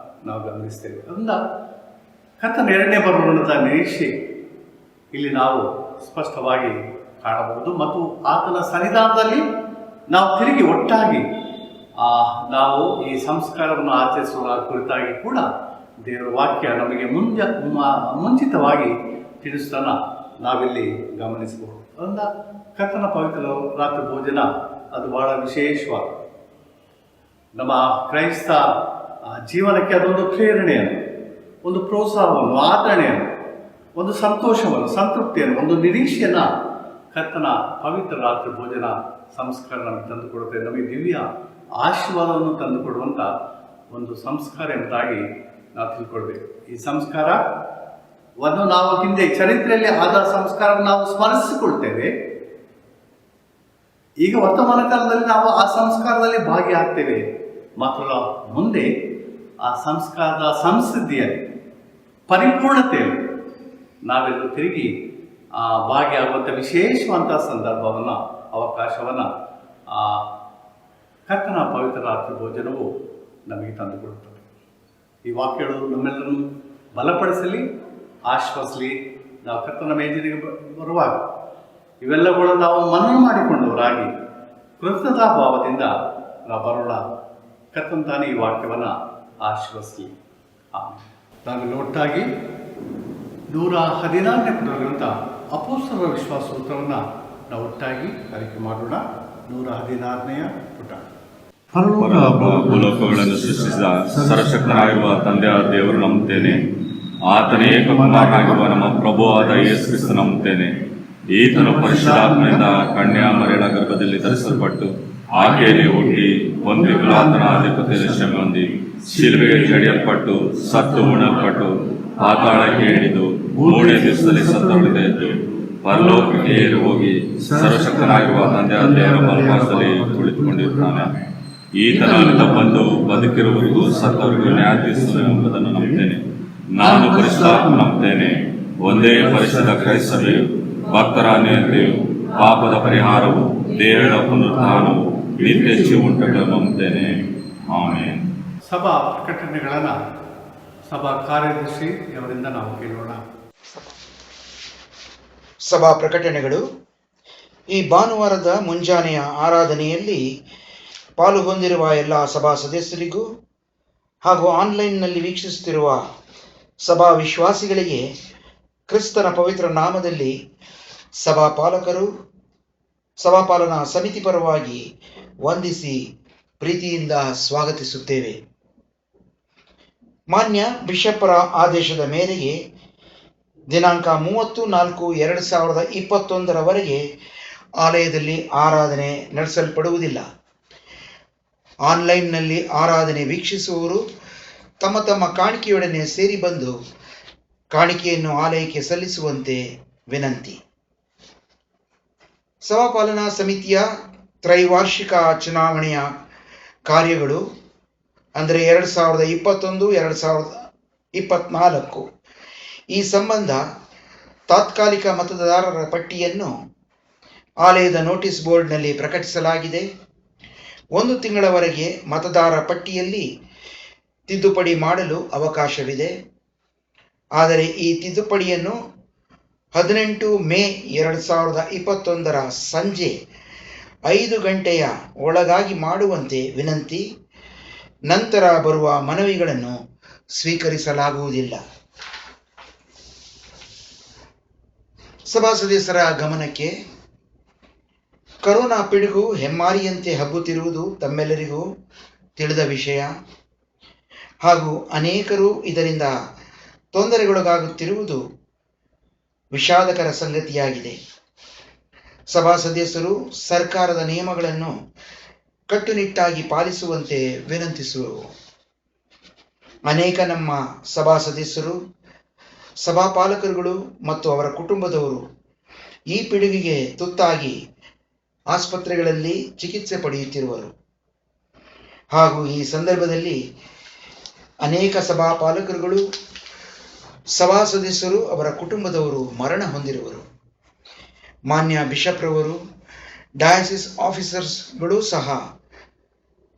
ನಾವು ಗಮನಿಸ್ತೇವೆ. ಅದರಿಂದ ಕರ್ತನ 2ನೇ ಬರೋಣದ ನಿರೀಕ್ಷೆ ಇಲ್ಲಿ ನಾವು ಸ್ಪಷ್ಟವಾಗಿ ಕಾಣಬಹುದು. ಮತ್ತು ಆತನ ಸನ್ನಿಧಾನದಲ್ಲಿ ನಾವು ತಿರುಗಿ ಒಟ್ಟಾಗಿ ನಾವು ಈ ಸಂಸ್ಕಾರವನ್ನು ಆಚರಿಸುವ ಕುರಿತಾಗಿ ಕೂಡ ದೇವರ ವಾಕ್ಯ ನಮಗೆ ಮುಂಚಿತವಾಗಿ ತಿಳಿಸ್ತಾನ ನಾವಿಲ್ಲಿ ಗಮನಿಸಬಹುದು. ಅದರಿಂದ ಕರ್ತನ ಪವಿತ್ರ ರಾತ್ರಿ ಭೋಜನ ಅದು ಬಹಳ ವಿಶೇಷವಾದ ನಮ್ಮ ಕ್ರೈಸ್ತ ಜೀವನಕ್ಕೆ ಅದೊಂದು ಪ್ರೇರಣೆಯನ್ನು, ಒಂದು ಪ್ರೋತ್ಸಾಹವನ್ನು, ಆದರಣೆಯನ್ನು, ಒಂದು ಸಂತೋಷವನ್ನು, ಸಂತೃಪ್ತಿಯನ್ನು, ಒಂದು ನಿರೀಕ್ಷೆಯನ್ನು ಕರ್ತನ ಪವಿತ್ರ ರಾತ್ರಿ ಭೋಜನ ಸಂಸ್ಕಾರ ನಮಗೆ ತಂದುಕೊಡುತ್ತೆ. ನಮಗೆ ದಿವ್ಯ ಆಶೀರ್ವಾದವನ್ನು ತಂದುಕೊಡುವಂಥ ಒಂದು ಸಂಸ್ಕಾರ ಎಂಬುದಾಗಿ ನಾವು ತಿಳ್ಕೊಳ್ಬೇಕು. ಈ ಸಂಸ್ಕಾರವನ್ನು ನಾವು ಹಿಂದೆ ಚರಿತ್ರೆಯಲ್ಲಿ ಆದ ಸಂಸ್ಕಾರವನ್ನು ನಾವು ಸ್ಮರಿಸಿಕೊಳ್ತೇವೆ. ಈಗ ವರ್ತಮಾನ ಕಾಲದಲ್ಲಿ ನಾವು ಆ ಸಂಸ್ಕಾರದಲ್ಲಿ ಭಾಗಿಯಾಗ್ತೇವೆ. ಮಾತ್ರ ಮುಂದೆ ಆ ಸಂಸ್ಕಾರದ ಸಂಸಿದ್ಧಿಯಲ್ಲಿ, ಪರಿಪೂರ್ಣತೆಯಲ್ಲಿ ನಾವೆಲ್ಲರೂ ತಿರುಗಿ ಭಾಗಿಯಾಗುವಂಥ ವಿಶೇಷವಂಥ ಸಂದರ್ಭವನ್ನು, ಅವಕಾಶವನ್ನು ಕರ್ತನ ಪವಿತ್ರ ರಾತ್ರಿ ಭೋಜನವು ನಮಗೆ ತಂದುಕೊಡುತ್ತದೆ. ಈ ವಾಕ್ಯಗಳು ನಮ್ಮೆಲ್ಲರನ್ನು ಬಲಪಡಿಸಲಿ, ಆಶ್ವಾಸಲಿ. ನಾವು ಕರ್ತನ ಮೇಜಿನಿಗೆ ಬರುವಾಗ ಇವೆಲ್ಲಗಳನ್ನು ನಾವು ಮನನ ಮಾಡಿಕೊಂಡವರಾಗಿ ಕೃತಜ್ಞತಾ ಭಾವದಿಂದ ನಾವು ಬರೋಣ. ಕರ್ತನ ತಾನೇ ಈ ವಾಕ್ಯವನ್ನು ಆಶ್ವಾಸಲಿ. ನಾವೆಲ್ಲ ಒಟ್ಟಾಗಿ 114ನೇ ಪುಟದಲ್ಲಿರುವಂಥ ಅಪೊಸ್ತಲರ ವಿಶ್ವಾಸ ಸೂತ್ರವನ್ನು ನಾವು ಒಟ್ಟಾಗಿ ಆಯ್ಕೆ ಮಾಡೋಣ. 114ನೇ ಪುಟ. ಭೂಲೋಕಗಳನ್ನು ಸೃಷ್ಟಿಸಿದ ಸರ್ವಶಕ್ತನಾಗಿರುವ ತಂದೆಯ ದೇವರು ನಂಬುತ್ತೇನೆ. ಆತನೇ ಏಕಕುಮಾರನಾಗಿರುವ ನಮ್ಮ ಪ್ರಭುವಾದ ಯೇಸು ಕ್ರಿಸ್ತ ನಂಬುತ್ತೇನೆ. ಈತನು ಪರಿಶುದ್ಧಾತ್ಮನಿಂದ ಕನ್ಯಾ ಮರಿಯಳ ಗರ್ಭದಲ್ಲಿ ಧರಿಸಲ್ಪಟ್ಟು ಆಕೆಯಲ್ಲಿ ಹುಟ್ಟಿ ಒಂದು ಪಿಲಾತನ ಅಧಿಪತಿಯಲ್ಲಿ ಶ್ರಮೆ ಹೊಂದಿ ಶಿಲುಬೆಗೆ ಜಡಿಯಲ್ಪಟ್ಟು ಸತ್ತು ಉಣಲ್ಪಟ್ಟು ಪಾತಾಳಕ್ಕೆ ಹಿಡಿದು 3ನೇ ದಿವಸದಲ್ಲಿ ಸತ್ತವರಿಂದ ಎದ್ದು ಪರಲೋಕಕ್ಕೆ ಏರಿ ಹೋಗಿ ಸರ್ವಶಕ್ತನಾಗಿರುವ ತಂದೆಯ ದೇವರ ಬಲಪಾಸದಲ್ಲಿ ಕುಳಿತುಕೊಂಡಿರುತ್ತಾನೆ. ಈತನಿಂದ ಬಂದು ಬದುಕಿರುವವರಿಗೂ ಸತ್ತವರಿಗೂ ನ್ಯಾಯ ತೀರಿಸುವನು ಎಂಬುದನ್ನು ನಂಬುತ್ತೇನೆ. ನಾನು ಪರಿಶುದ್ಧಾತ್ಮ ನಂಬುತ್ತೇನೆ. ಒಂದೇ ಪರಿಶುದ್ಧ ಕ್ರೈಸ್ತವೆಯು, ಭಕ್ತರ ಅನ್ಯೋನ್ಯತೆಯು, ಪಾಪದ ಪರಿಹಾರವು, ದೇವರ ಪುನರುತ್ಥಾನವು, ನಿತ್ಯ ಜೀವವುಂಟುಗಳನ್ನು ನಂಬುತ್ತೇನೆ. ಆಮೆನ್. ಸಭಾ ಪ್ರಕಟಣೆಗಳನ್ನು ಸಭಾ ಕಾರ್ಯದರ್ಶಿ ಅವರಿಂದ ನಾವು ಕೇಳೋಣ. ಸಭಾ ಪ್ರಕಟಣೆಗಳು. ಈ ಭಾನುವಾರದ ಮುಂಜಾನೆಯ ಆರಾಧನೆಯಲ್ಲಿ ಪಾಲು ಹೊಂದಿರುವ ಎಲ್ಲ ಸಭಾ ಸದಸ್ಯರಿಗೂ ಹಾಗೂ ಆನ್ಲೈನ್ನಲ್ಲಿ ವೀಕ್ಷಿಸುತ್ತಿರುವ ಸಭಾ ವಿಶ್ವಾಸಿಗಳಿಗೆ ಕ್ರಿಸ್ತನ ಪವಿತ್ರ ನಾಮದಲ್ಲಿ ಸಭಾಪಾಲಕರು, ಸಭಾಪಾಲನಾ ಸಮಿತಿ ಪರವಾಗಿ ವಂದಿಸಿ ಪ್ರೀತಿಯಿಂದ ಸ್ವಾಗತಿಸುತ್ತೇವೆ. ಮಾನ್ಯ ಬಿಷಪ್ಪರ ಆದೇಶದ ಮೇರೆಗೆ ದಿನಾಂಕ 30/4/2021 ಆಲಯದಲ್ಲಿ ಆರಾಧನೆ ನಡೆಸಲ್ಪಡುವುದಿಲ್ಲ. ಆನ್ಲೈನ್ನಲ್ಲಿ ಆರಾಧನೆ ವೀಕ್ಷಿಸುವವರು ತಮ್ಮ ತಮ್ಮ ಕಾಣಿಕೆಯೊಡನೆ ಸೇರಿ ಬಂದು ಕಾಣಿಕೆಯನ್ನು ಆಲಯಕ್ಕೆ ಸಲ್ಲಿಸುವಂತೆ ವಿನಂತಿ. ಸಭಾಪಾಲನಾ ಸಮಿತಿಯ ತ್ರೈವಾರ್ಷಿಕ ಚುನಾವಣೆಯ ಕಾರ್ಯಗಳು ಅಂದರೆ 2021-2024 ಈ ಸಂಬಂಧ ತಾತ್ಕಾಲಿಕ ಮತದಾರರ ಪಟ್ಟಿಯನ್ನು ಆಲಯದ ನೋಟಿಸ್ ಬೋರ್ಡ್ನಲ್ಲಿ ಪ್ರಕಟಿಸಲಾಗಿದೆ. 1 ತಿಂಗಳವರೆಗೆ ಮತದಾರ ಪಟ್ಟಿಯಲ್ಲಿ ತಿದ್ದುಪಡಿ ಮಾಡಲು ಅವಕಾಶವಿದೆ. ಆದರೆ ಈ ತಿದ್ದುಪಡಿಯನ್ನು 18 ಮೇ 2021 ಸಂಜೆ 5 ಗಂಟೆಯ ಒಳಗಾಗಿ ಮಾಡುವಂತೆ ವಿನಂತಿ. ನಂತರ ಬರುವ ಮನವಿಗಳನ್ನು ಸ್ವೀಕರಿಸಲಾಗುವುದಿಲ್ಲ. ಸಭಾ ಸದಸ್ಯರ ಗಮನಕ್ಕೆ, ಕರೋನಾ ಪಿಡುಗು ಹೆಮ್ಮಾರಿಯಂತೆ ಹಬ್ಬುತ್ತಿರುವುದು ತಮ್ಮೆಲ್ಲರಿಗೂ ತಿಳಿದ ವಿಷಯ ಹಾಗೂ ಅನೇಕರು ಇದರಿಂದ ತೊಂದರೆಗೊಳಗಾಗುತ್ತಿರುವುದು ವಿಷಾದಕರ ಸಂಗತಿಯಾಗಿದೆ. ಸಭಾ ಸದಸ್ಯರು ಸರ್ಕಾರದ ನಿಯಮಗಳನ್ನು ಕಟ್ಟುನಿಟ್ಟಾಗಿ ಪಾಲಿಸುವಂತೆ ವಿನಂತಿಸುವರು. ಅನೇಕ ನಮ್ಮ ಸಭಾ ಸದಸ್ಯರು, ಸಭಾಪಾಲಕರುಗಳು ಮತ್ತು ಅವರ ಕುಟುಂಬದವರು ಈ ಪಿಡುಗಿಗೆ ತುತ್ತಾಗಿ ಆಸ್ಪತ್ರೆಗಳಲ್ಲಿ ಚಿಕಿತ್ಸೆ ಪಡೆಯುತ್ತಿರುವರು ಹಾಗೂ ಈ ಸಂದರ್ಭದಲ್ಲಿ ಅನೇಕ ಸಭಾಪಾಲಕರುಗಳು, ಸಭಾ ಸದಸ್ಯರು, ಅವರ ಕುಟುಂಬದವರು ಮರಣ ಹೊಂದಿರುವರು. ಮಾನ್ಯ ಬಿಷಪ್ರವರು, ಡಯಾಸಿಸ್ ಆಫೀಸರ್ಸ್ಗಳು ಸಹ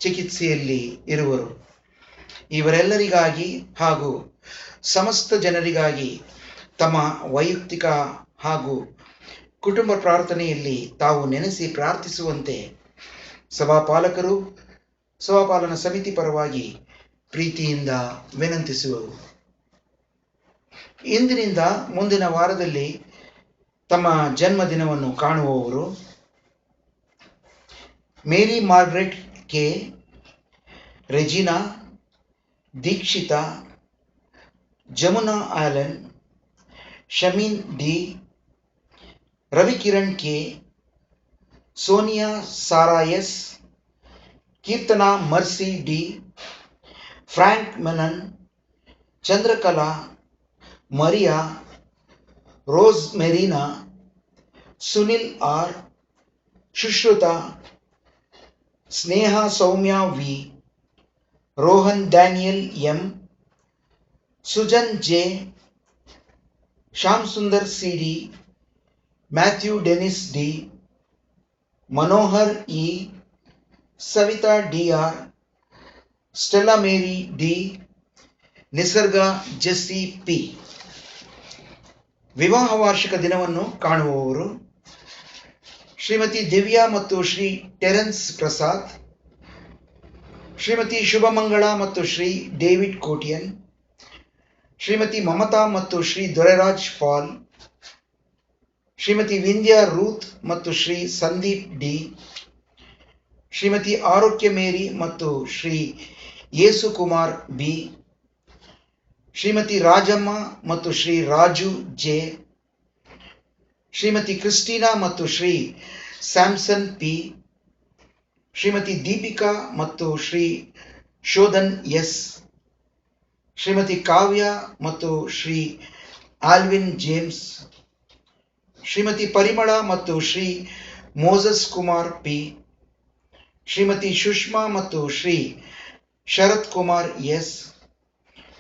ಚಿಕಿತ್ಸೆಯಲ್ಲಿ ಇರುವರು. ಇವರೆಲ್ಲರಿಗಾಗಿ ಹಾಗೂ ಸಮಸ್ತ ಜನರಿಗಾಗಿ ತಮ್ಮ ವೈಯಕ್ತಿಕ ಹಾಗೂ ಕುಟುಂಬ ಪ್ರಾರ್ಥನೆಯಲ್ಲಿ ತಾವು ನೆನೆಸಿ ಪ್ರಾರ್ಥಿಸುವಂತೆ ಸಭಾಪಾಲಕರು, ಸಭಾಪಾಲನಾ ಸಮಿತಿ ಪರವಾಗಿ ಪ್ರೀತಿಯಿಂದ ವಿನಂತಿಸುವರು. ಇಂದಿನಿಂದ ಮುಂದಿನ ವಾರದಲ್ಲಿ ತಮ್ಮ ಜನ್ಮದಿನವನ್ನು ಕಾಣುವವರು Mary Margaret K, Regina, Deekshita, Jamuna Alan, Shameen D, Ravikiran K, Sonia Sara S, Keerthana Mercy D, Frank Menon, Chandrakala, Maria, Rose Merina, Sunil R, Sushruta, Sneha Soumya V, Rohan Daniel M, Sujan J, Shyam Sundar C D, Matthew Denis D, Manohar E, Savitha D R, Stella Mary D, Nisarga Jessie P. ವಿವಾಹ ವಾರ್ಷಿಕ ದಿನವನ್ನು ಕಾಣುವವರು ಶ್ರೀಮತಿ ದಿವ್ಯಾ ಮತ್ತು ಶ್ರೀ ಟೆರೆನ್ಸ್ ಪ್ರಸಾದ್, ಶ್ರೀಮತಿ ಶುಭಮಂಗಳ ಮತ್ತು ಶ್ರೀ ಡೇವಿಡ್ ಕೋಟಿಯನ್, ಶ್ರೀಮತಿ ಮಮತಾ ಮತ್ತು ಶ್ರೀ ದೊರೆರಾಜ್ ಪಾಲ್, ಶ್ರೀಮತಿ ವಿಂದ್ಯಾ ರೂತ್ ಮತ್ತು ಶ್ರೀ ಸಂದೀಪ್ ಡಿ, ಶ್ರೀಮತಿ ಆರೋಗ್ಯ ಮೇರಿ ಮತ್ತು ಶ್ರೀ ಯೇಸು ಕುಮಾರ್ ಬಿ, ಶ್ರೀಮತಿ ರಾಜಮ್ಮ ಮತ್ತು ಶ್ರೀ ರಾಜು ಜೆ, ಶ್ರೀಮತಿ ಕ್ರಿಸ್ಟಿನಾ ಮತ್ತು ಶ್ರೀ ಸ್ಯಾಮ್ಸನ್ ಪಿ, ಶ್ರೀಮತಿ ದೀಪಿಕಾ ಮತ್ತು ಶ್ರೀ ಶೋಧನ್ ಎಸ್, ಶ್ರೀಮತಿ ಕಾವ್ಯ ಮತ್ತು ಶ್ರೀ ಆಲ್ವಿನ್ ಜೇಮ್ಸ್, ಶ್ರೀಮತಿ ಪರಿಮಳ ಮತ್ತು ಶ್ರೀ ಮೋಸಸ್ ಕುಮಾರ್ ಪಿ, ಶ್ರೀಮತಿ ಸುಷ್ಮಾ ಮತ್ತು ಶ್ರೀ ಶರತ್ ಕುಮಾರ್ ಎಸ್,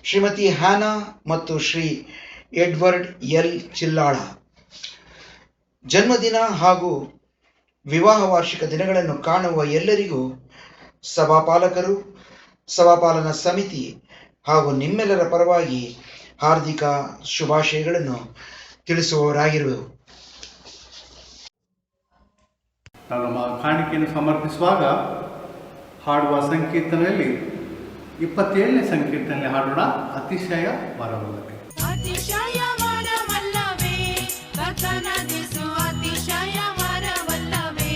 ಶ್ರೀಮತಿ ಹ್ಯಾನಾ ಮತ್ತು ಶ್ರೀ ಎಡ್ವರ್ಡ್ ಎಲ್ ಚಿಲ್ಲಾಳ. ಜನ್ಮದಿನ ಹಾಗೂ ವಿವಾಹ ವಾರ್ಷಿಕ ದಿನಗಳನ್ನು ಕಾಣುವ ಎಲ್ಲರಿಗೂ ಸಭಾಪಾಲಕರು, ಸಭಾಪಾಲನಾ ಸಮಿತಿ ಹಾಗೂ ನಿಮ್ಮೆಲ್ಲರ ಪರವಾಗಿ ಹಾರ್ದಿಕ ಶುಭಾಶಯಗಳನ್ನು ತಿಳಿಸುವವರಾಗಿರುವೆವು. ನಾವು ನಮ್ಮ ಕಾಣಿಕೆಯನ್ನು ಸಮರ್ಪಿಸುವಾಗ ಹಾಡುವ ಸಂಕೀರ್ತನೆಯಲ್ಲಿ 27ನೇ ಸಂಕೀರ್ತನೆಯಲ್ಲಿ ಹಾಡೋಣ, ಅತಿಶಯ ವರವಲ್ಲವೇ. ಅತಿಶಯ ವರವಲ್ಲವೇ ಕಥನದಿಸು, ಅತಿಶಯ ವರವಲ್ಲವೇ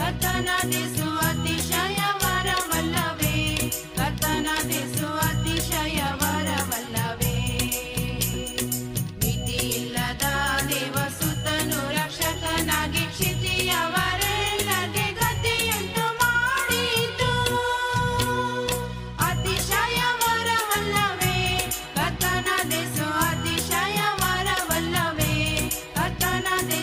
ಕಥನದಿಸು, ಅತಿಶಯ ವರವಲ್ಲವೇ ಕಥನದಿಸು, ಅತಿಶಯ ವರವಲ್ಲವೇ. ಮಿತಿಯಿಲ್ಲದ ದೇವಸುತನು ರಕ್ಷಕನಾಗಿ ಕ್ಷಿತಿಯವರೆಲ್ಲಗೆ ಗತಿಯನ್ನು ಮಾಡಿತು. ಅತಿಶಯ ವರವಲ್ಲವೇ ಕಥನದಿಸು, ಅತಿಶಯ ವರವಲ್ಲವೇ ಕಥನದಿಸು,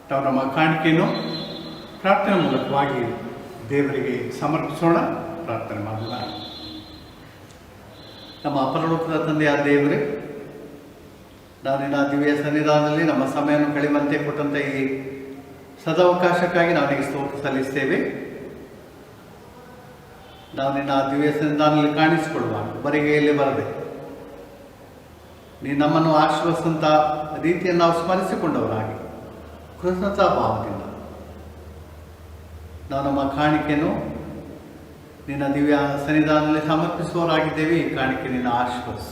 ನಾವು ನಮ್ಮ ಕಾಣಿಕೆಯನ್ನು ಪ್ರಾರ್ಥನೆ ಮೂಲಕವಾಗಿ ದೇವರಿಗೆ ಸಮರ್ಪಿಸೋಣ. ಪ್ರಾರ್ಥನೆ ಮಾಡೋಣ. ನಮ್ಮ ಪರಲೋಕದ ತಂದೆಯಾದ ದೇವರೇ, ನಾವು ನಿನ್ನ ದಿವ್ಯ ಸನ್ನಿಧಾನದಲ್ಲಿ ನಮ್ಮ ಸಮಯವನ್ನು ಕಳೆಯುವಂತೆ ಕೊಟ್ಟಂಥ ಈ ಸದಾವಕಾಶಕ್ಕಾಗಿ ನಾವು ನಿಮಗೆ ಸ್ತೋತ್ರ ಸಲ್ಲಿಸ್ತೇವೆ. ನಾವು ನಿನ್ನ ದಿವ್ಯ ಸನ್ನಿಧಾನದಲ್ಲಿ ಕಾಣಿಸಿಕೊಡುವಾಗ ಬರಿಗೆಯಲ್ಲಿ ಬರದೆ ನೀನು ನಮ್ಮನ್ನು ಆಶ್ವಾಸಂತ ರೀತಿಯನ್ನು ನಾವು ಸ್ಮರಿಸಿಕೊಂಡವರಾಗಿ ಕೃತಜ್ಞತಾ ಭಾವದಿಂದ ನಾವು ನಮ್ಮ ಕಾಣಿಕೆಯನ್ನು ನಿನ್ನ ದಿವ್ಯ ಸನ್ನಿಧಾನದಲ್ಲಿ ಸಮರ್ಪಿಸುವವರಾಗಿದ್ದೇವೆ. ಈ ಕಾಣಿಕೆ ನಿನ್ನ ಆಶ್ವಾಸ.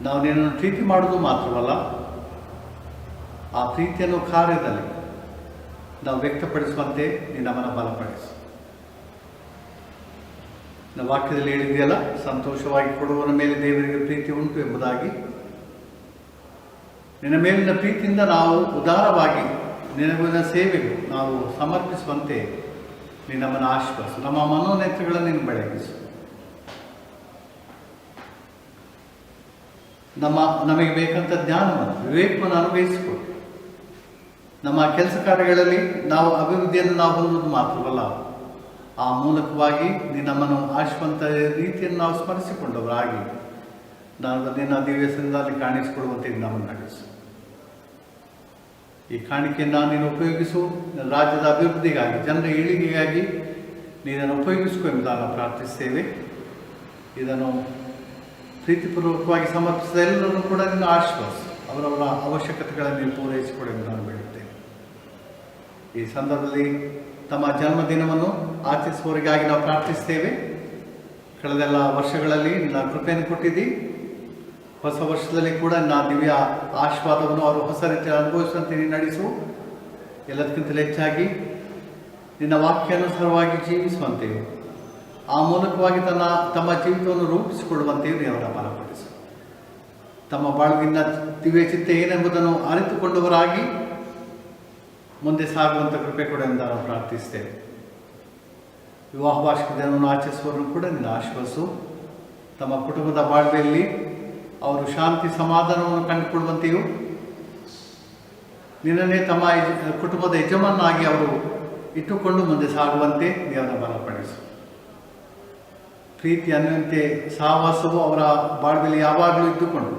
ನಾವು ನಿನ್ನನ್ನು ಪ್ರೀತಿ ಮಾಡುವುದು ಮಾತ್ರವಲ್ಲ, ಆ ಪ್ರೀತಿಯನ್ನು ಕಾರ್ಯದಲ್ಲಿ ನಾವು ವ್ಯಕ್ತಪಡಿಸುವಂತೆ ನೀನು ನಮ್ಮನ್ನು ಬಲಪಡಿಸು. ನಮ್ಮ ವಾಕ್ಯದಲ್ಲಿ ಹೇಳಿದೆಯಲ್ಲ, ಸಂತೋಷವಾಗಿ ಕೊಡುವವನ ಮೇಲೆ ದೇವರಿಗೆ ಪ್ರೀತಿ ಉಂಟು ಎಂಬುದಾಗಿ. ನಿನ್ನ ಮೇಲಿನ ಪ್ರೀತಿಯಿಂದ ನಾವು ಉದಾರವಾಗಿ ನಿನಗಿನ ಸೇವೆಗೂ ನಾವು ಸಮರ್ಪಿಸುವಂತೆ ನೀನು ನಮ್ಮನ್ನು ಆಶ್ವಾಸ. ನಮ್ಮ ಮನೋನೇತ್ರಗಳನ್ನು ನೀನು ಬೆಳಗಿಸು. ನಮಗೆ ಬೇಕಂತ ಜ್ಞಾನವನ್ನು, ವಿವೇಕವನ್ನು ಅನುಭವಿಸಿಕೊಡು. ನಮ್ಮ ಕೆಲಸ ಕಾರ್ಯಗಳಲ್ಲಿ ನಾವು ಅಭಿವೃದ್ಧಿಯನ್ನು ನಾವು ಹೊಂದುವುದು ಮಾತ್ರವಲ್ಲ, ಆ ಮೂಲಕವಾಗಿ ನೀನು ನಮ್ಮನ್ನು ಆಶ್ವಂತ ರೀತಿಯನ್ನು ನಾವು ಸ್ಮರಿಸಿಕೊಂಡವರಾಗಿ ನಾವು ನಿನ್ನ ದಿವ್ಯ ಸನ್ನಿಧಾನದಲ್ಲಿ ಕಾಣಿಸಿಕೊಡುವಂತೆ ನಮ್ಮನ್ನು ನಡೆಸು. ಈ ಕಾಣಿಕೆಯನ್ನು ನೀನು ಉಪಯೋಗಿಸು. ರಾಜ್ಯದ ಅಭಿವೃದ್ಧಿಗಾಗಿ, ಜನರ ಏಳಿಗೆಗಾಗಿ ನೀನನ್ನು ಉಪಯೋಗಿಸಿಕೊ ಎಂಬುದನ್ನು ಪ್ರಾರ್ಥಿಸ್ತೇವೆ. ಇದನ್ನು ಪ್ರೀತಿಪೂರ್ವಕವಾಗಿ ಸಮರ್ಪಿಸಿದ ಎಲ್ಲರನ್ನು ಕೂಡ ನಿನ್ನ ಆಶ್ವಾಸ, ಅವರವರ ಅವಶ್ಯಕತೆಗಳನ್ನು ನೀವು ಪೂರೈಸಿಕೊಡು ಎಂಬುದನ್ನು ಬೇಡುತ್ತೇವೆ. ಈ ಸಂದರ್ಭದಲ್ಲಿ ತಮ್ಮ ಜನ್ಮದಿನವನ್ನು ಆಚರಿಸುವವರಿಗಾಗಿ ನಾವು ಪ್ರಾರ್ಥಿಸ್ತೇವೆ. ಕಳೆದೆಲ್ಲ ವರ್ಷಗಳಲ್ಲಿ ನಿನ್ನ ಕೃಪೆಯನ್ನು ಕೊಟ್ಟಿದ್ದಿ. ಹೊಸ ವರ್ಷದಲ್ಲಿ ಕೂಡ ನಿನ್ನ ದಿವ್ಯ ಆಶೀರ್ವಾದವನ್ನು ಅವರು ಹೊಸ ರೀತಿಯಲ್ಲಿ ಅನುಭವಿಸುವಂತೆ ನೀನು ನಡೆಸು. ಎಲ್ಲದಕ್ಕಿಂತಲೂ ಹೆಚ್ಚಾಗಿ ನಿನ್ನ ವಾಕ್ಯಾನುಸಾರವಾಗಿ ಜೀವಿಸುವಂತೆಯೂ, ಆ ಮೂಲಕವಾಗಿ ತಮ್ಮ ಜೀವಿತವನ್ನು ರೂಪಿಸಿಕೊಳ್ಳುವಂತೆಯೂ ನೀನು ಅವರ ಬಲಪಡಿಸು. ತಮ್ಮ ಬಾಳುವಿನ ದಿವ್ಯ ಚಿತ್ತ ಏನೆಂಬುದನ್ನು ಅರಿತುಕೊಂಡವರಾಗಿ ಮುಂದೆ ಸಾಗುವಂಥ ಕೃಪೆ ಕೊಡು ಎಂದು ನಾವು ಪ್ರಾರ್ಥಿಸ್ತೇವೆ. ವಿವಾಹ ವಾರ್ಷಿಕ ದಿನವನ್ನು ಆಚರಿಸುವವರನ್ನು ಕೂಡ ನಿನ್ನ ಆಶ್ವಾಸು. ತಮ್ಮ ಕುಟುಂಬದ ಬಾಳ್ವೆಯಲ್ಲಿ ಅವರು ಶಾಂತಿ ಸಮಾಧಾನವನ್ನು ಕಂಡುಕೊಳ್ಳುವಂತೆಯೂ, ನಿನ್ನನ್ನೇ ತಮ್ಮ ಕುಟುಂಬದ ಯಜಮಾನಾಗಿ ಅವರು ಇಟ್ಟುಕೊಂಡು ಮುಂದೆ ಸಾಗುವಂತೆ ನೀವನ್ನ ಬಲಪಡಿಸು. ಪ್ರೀತಿ ಅನ್ನುವಂತೆ ಸಹವಾಸವು ಅವರ ಬಾಳ್ವೆಯಲ್ಲಿ ಯಾವಾಗಲೂ ಇದ್ದುಕೊಂಡು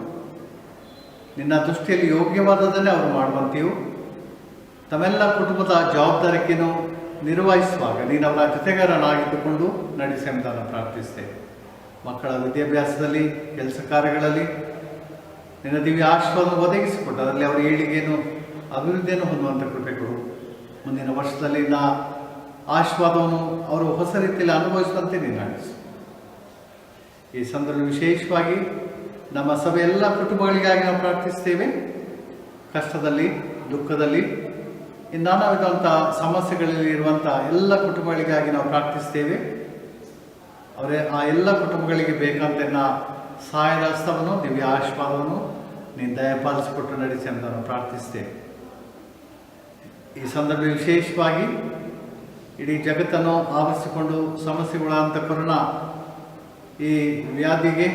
ನಿನ್ನ ದೃಷ್ಟಿಯಲ್ಲಿ ಯೋಗ್ಯವಾದದನ್ನೇ ಅವರು ಮಾಡುವಂತೆಯೂ, ತಮ್ಮೆಲ್ಲ ಕುಟುಂಬದ ಜವಾಬ್ದಾರಿಕೆಯನ್ನು ನಿರ್ವಹಿಸುವಾಗ ನೀನು ಅವರ ಜೊತೆಗಾರನಾಗಿದ್ದುಕೊಂಡು ನಡೆಸಿ ಎಂಬುದನ್ನು ಪ್ರಾರ್ಥಿಸ್ತೇವೆ. ಮಕ್ಕಳ ವಿದ್ಯಾಭ್ಯಾಸದಲ್ಲಿ, ಕೆಲಸ ಕಾರ್ಯಗಳಲ್ಲಿ ನಿನ್ನ ದಿವ್ಯ ಆಶೀರ್ವಾದವನ್ನು ಒದಗಿಸಿಕೊಟ್ಟು ಅದರಲ್ಲಿ ಅವರ ಏಳಿಗೆಯನ್ನು, ಅಭಿವೃದ್ಧಿಯನ್ನು ಹೊಂದುವಂಥ ಕೃಪೆ ಕೊಡು. ಮುಂದಿನ ವರ್ಷದಲ್ಲಿ ಆಶೀರ್ವಾದವನ್ನು ಅವರು ಹೊಸ ರೀತಿಯಲ್ಲಿ ಅನುಭವಿಸುವಂತೆ ನೀನು ನಡೆಸು. ಈ ಸಂದರ್ಭದಲ್ಲಿ ವಿಶೇಷವಾಗಿ ನಮ್ಮ ಸಭೆ ಎಲ್ಲ ಕುಟುಂಬಗಳಿಗಾಗಿ ನಾವು ಪ್ರಾರ್ಥಿಸ್ತೇವೆ. ಕಷ್ಟದಲ್ಲಿ, ದುಃಖದಲ್ಲಿ, ನಾನಾ ವಿಧವಂಥ ಸಮಸ್ಯೆಗಳಲ್ಲಿ ಇರುವಂಥ ಎಲ್ಲ ಕುಟುಂಬಗಳಿಗಾಗಿ ನಾವು ಪ್ರಾರ್ಥಿಸ್ತೇವೆ. ಆ ಎಲ್ಲ ಕುಟುಂಬಗಳಿಗೆ ಬೇಕಂತ ಸಹಾಯದ ಹಸ್ತವನ್ನು, ದಿವ್ಯ ಆಶೀರ್ವಾದವನ್ನು ನೀನು ದಯಪಾಲಿಸಿಕೊಟ್ಟು ನಡೆಸಿ ಅಂತ ನಾವು ಪ್ರಾರ್ಥಿಸ್ತೇವೆ. ಈ ಸಂದರ್ಭದಲ್ಲಿ ವಿಶೇಷವಾಗಿ ಇಡೀ ಜಗತ್ತನ್ನು ಆವರಿಸಿಕೊಂಡು ಸಮಸ್ಯೆಗಳಂತ ಕೊರೋನಾ ಈ ವ್ಯಾಧಿಗೆ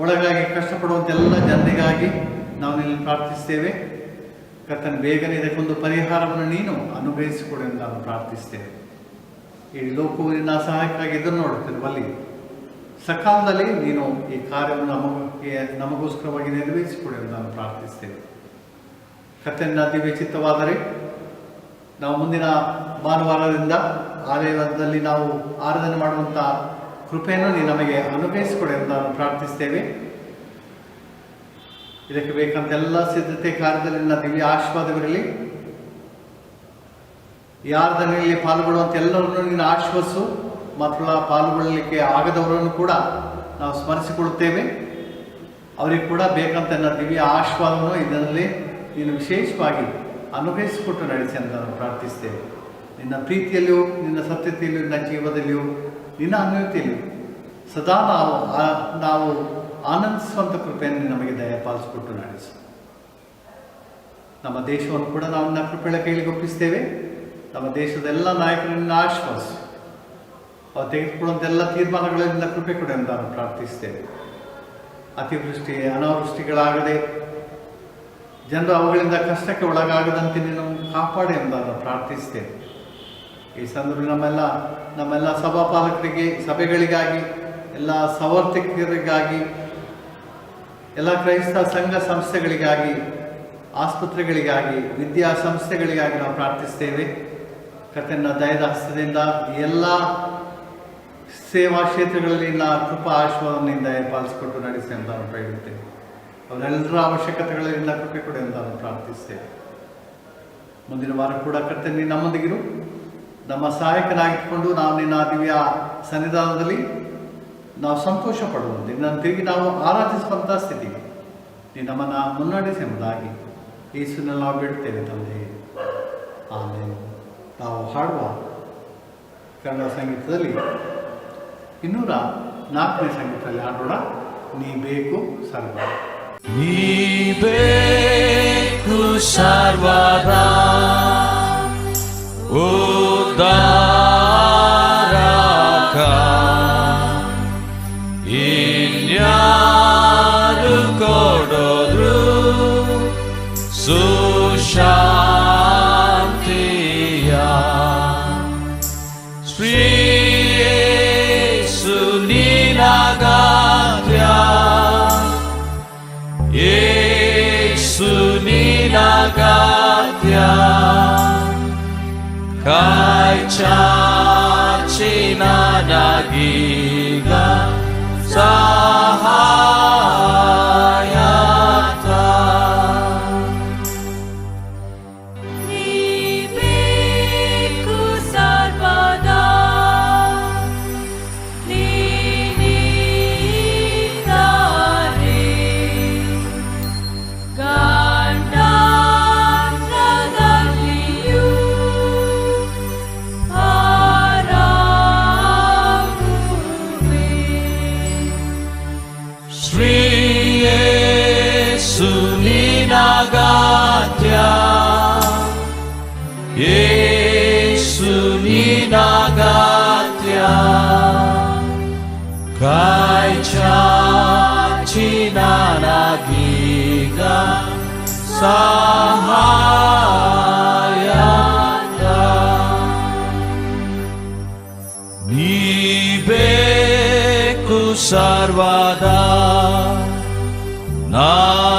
ಒಳಗಾಗಿ ಕಷ್ಟಪಡುವಂತೆಲ್ಲ ಜನರಿಗಾಗಿ ನಾವು ನಿನ್ನ ಪ್ರಾರ್ಥಿಸ್ತೇವೆ. ಕರ್ತನ ಬೇಗನೆ ಇದಕ್ಕೊಂದು ಪರಿಹಾರವನ್ನು ನೀನು ಅನುಗ್ರಹಿಸಿಕೊಡು ಎಂದು ನಾವು ಪ್ರಾರ್ಥಿಸ್ತೇವೆ. ಈ ಲೋಕವು ನಿನ್ನ ಸಹಾಯಕ್ಕಾಗಿ ಎದುರು ನೋಡುತ್ತಿರುವಲ್ಲಿ ಸಕಾಲದಲ್ಲಿ ನೀನು ಈ ಕಾರ್ಯವನ್ನು ನಮಗೋಸ್ಕರವಾಗಿ ನೆರವೇರಿಸಿಕೊಡು ಎಂದು ನಾನು ಪ್ರಾರ್ಥಿಸ್ತೇವೆ. ಕರ್ತನ ದಿವ್ಯ ಚಿತ್ತವಾದರೆ ನಾವು ಮುಂದಿನ ಭಾನುವಾರದಿಂದ ಆಲಯದಲ್ಲಿ ನಾವು ಆರಾಧನೆ ಮಾಡುವಂಥ ಕೃಪೆಯನ್ನು ನೀನು ನಮಗೆ ಅನುಗ್ರಹಿಸಿಕೊಡು ಎಂದು ನಾನು ಪ್ರಾರ್ಥಿಸ್ತೇವೆ. ಇದಕ್ಕೆ ಬೇಕಂತ ಎಲ್ಲ ಸಿದ್ಧತೆ ಕಾರ್ಯದಲ್ಲಿ ನಿನ್ನ ದಿವ್ಯ ಆಶೀರ್ವಾದವಿರಲಿ. ಈ ಆರಾಧನೆಯಲ್ಲಿ ಪಾಲ್ಗೊಳ್ಳುವಂಥ ಎಲ್ಲರನ್ನು ನೀನು ಆಶ್ವಾಸು. ಮಾತ್ರ ಪಾಲ್ಗೊಳ್ಳಲಿಕ್ಕೆ ಆಗದವರನ್ನು ಕೂಡ ನಾವು ಸ್ಮರಿಸಿಕೊಳ್ಳುತ್ತೇವೆ. ಅವರಿಗೆ ಕೂಡ ಬೇಕಂತ ನನ್ನ ದಿವ್ಯ ಆಶೀರ್ವಾದವನ್ನು ಇದರಲ್ಲಿ ನೀನು ವಿಶೇಷವಾಗಿ ಅನುಗ್ರಹಿಸಿಕೊಟ್ಟು ನಡೆಸಿ ಅಂತ ನಾವು ಪ್ರಾರ್ಥಿಸ್ತೇವೆ. ನಿನ್ನ ಪ್ರೀತಿಯಲ್ಲಿಯೂ, ನಿನ್ನ ಸತ್ಯತೆಯಲ್ಲಿಯೂ, ನಿನ್ನ ಜೀವದಲ್ಲಿಯೂ, ನಿನ್ನ ಅನ್ಯೋನ್ಯತೆಯಲ್ಲಿಯೂ ಸದಾ ನಾವು ಆನಂದಿಸುವಂಥ ಕೃಪೆಯನ್ನು ನಮಗೆ ದಯಪಾಲಿಸಿಕೊಟ್ಟು ನಡೆಸು. ನಮ್ಮ ದೇಶವನ್ನು ಕೂಡ ನಾವು ನಿನ್ನ ಕೃಪೆಯ ಕೈಲಿಗೆ ಒಪ್ಪಿಸ್ತೇವೆ. ನಮ್ಮ ದೇಶದ ಎಲ್ಲ ನಾಯಕರನ್ನ ಆಶ್ವಾಸ, ಅವ್ರು ತೆಗೆದುಕೊಳ್ಳುವಂಥ ಎಲ್ಲ ತೀರ್ಮಾನಗಳಿಂದ ಕೃಪೆ ಕೊಡು ಎಂದು ನಾವು ಪ್ರಾರ್ಥಿಸ್ತೇವೆ. ಅತಿವೃಷ್ಟಿ, ಅನಾವೃಷ್ಟಿಗಳಾಗದೆ ಜನರು ಅವುಗಳಿಂದ ಕಷ್ಟಕ್ಕೆ ಒಳಗಾಗದಂತೆ ನೀನು ಕಾಪಾಡಿ ಎಂಬುದನ್ನು ಪ್ರಾರ್ಥಿಸ್ತೇವೆ. ಈ ಸಂದರ್ಭ ನಮ್ಮೆಲ್ಲ ಸಭಾಪಾಲಕರಿಗೆ, ಸಭೆಗಳಿಗಾಗಿ, ಎಲ್ಲ ಸವರ್ತಿಕರಿಗಾಗಿ, ಎಲ್ಲ ಕ್ರೈಸ್ತ ಸಂಘ ಸಂಸ್ಥೆಗಳಿಗಾಗಿ, ಆಸ್ಪತ್ರೆಗಳಿಗಾಗಿ, ವಿದ್ಯಾಸಂಸ್ಥೆಗಳಿಗಾಗಿ ನಾವು ಪ್ರಾರ್ಥಿಸ್ತೇವೆ. ಕರ್ತನ ದಯದ ಹಸ್ತದಿಂದ ಎಲ್ಲ ಸೇವಾ ಕ್ಷೇತ್ರಗಳಲ್ಲಿ ಕೃಪಾ ಆಶೀರ್ವಾದದಿಂದ ಪಾಲಿಸಿಕೊಟ್ಟು ನಡೆಸಿ ಅಂತ ನಾವು ಬೇಡುತ್ತೇವೆ. ಅವರೆಲ್ಲರ ಅವಶ್ಯಕತೆಗಳಿಂದ ಕೃಪೆ ಕೊಡಿ ಅಂತ ನಾವು ಪ್ರಾರ್ಥಿಸ್ತೇವೆ. ಮುಂದಿನ ವಾರ ಕೂಡ ಕರ್ತನೆ ನಮ್ಮೊಂದಿಗಿರು, ನಮ್ಮ ಸಹಾಯಕನಾಗಿಟ್ಕೊಂಡು ನಾವು ನಿನ್ನ ದಿವ್ಯ ಸನ್ನಿಧಾನದಲ್ಲಿ ನಾವು ಸಂತೋಷ ಪಡುವಂತೆ, ನಿನ್ನನ್ನು ತಿರುಗಿ ನಾವು ಆರಾಧಿಸುವಂಥ ಸ್ಥಿತಿಗೆ ನೀನು ನಮ್ಮನ್ನು ಮುನ್ನಡೆಸಿ ಎಂಬುದಾಗಿ ಯೇಸುವಿನಲ್ಲಿ ನಾವು ಬೇಡ್ತೇವೆ ತಂದೆ. ಆಮೇಲೆ ನಾವು ಹಾಡುವ ಕನ್ನಡ ಸಂಗೀತದಲ್ಲಿ 204ನೇ ಸಂಗೀತದಲ್ಲಿ ಹಾಡೋಣ, ನೀ ಬೇಕು ಸರ್ವ. ನೀ ಬೇಕು ಸರ್ವದಾ ಉದ್ಧಾರಕ, ಇನ್ಯಾರು ಕೊಡೋದ್ರು ಸುಶಾಂತಿಯ. ಶ್ರೀ ಯೇಸು ನಿನಗಾತ್ಯ, ಯೇಸು ನಿನಗಾತ್ಯ, ಕೈ ಚಾಚಿ ನನಗೀಗ ಸಹಾಯಕ. ನೀ ಬೇಕು ಸರ್ವದಾ, ನೀನಿದ್ದಾರೆ ಗಂಡಾಂತರದಲ್ಲಿಯೂ ಹಾರಾಗುವೆ. ಶ್ರೀ ಯೇಸು ನಿನಗಾತ್ಯ, ಯೇಸು ನಿನಗಾತ್ಯ, ಕೈ ಚಾಚಿ ನನಗೀಗ ಸಹಾಯಕ. ನೀ ಬೇಕು ಸರ್ವದಾ ನಾನೊಟ್ಟಿಗೆ,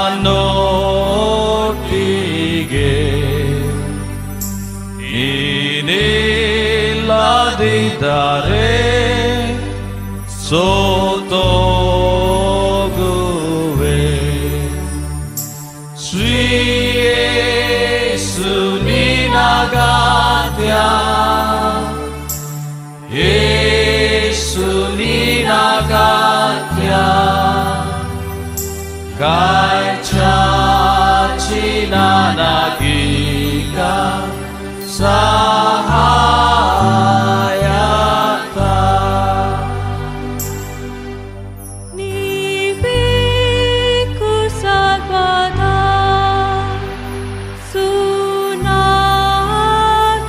ನೀನಿಲ್ಲದಿದ್ದರೆ ಸೋತೋಗುವೆ. ಶ್ರೀ ಯೇಸು ನಿನಗಾತ್ಯ, ಯೇಸು ನಿನಗಾತ್ಯ, ಕೈ ಚಾಚಿ ನನಗೀಗ ಸಹಾಯಕ. ನೀ ಬೇಕು ಸರ್ವದಾ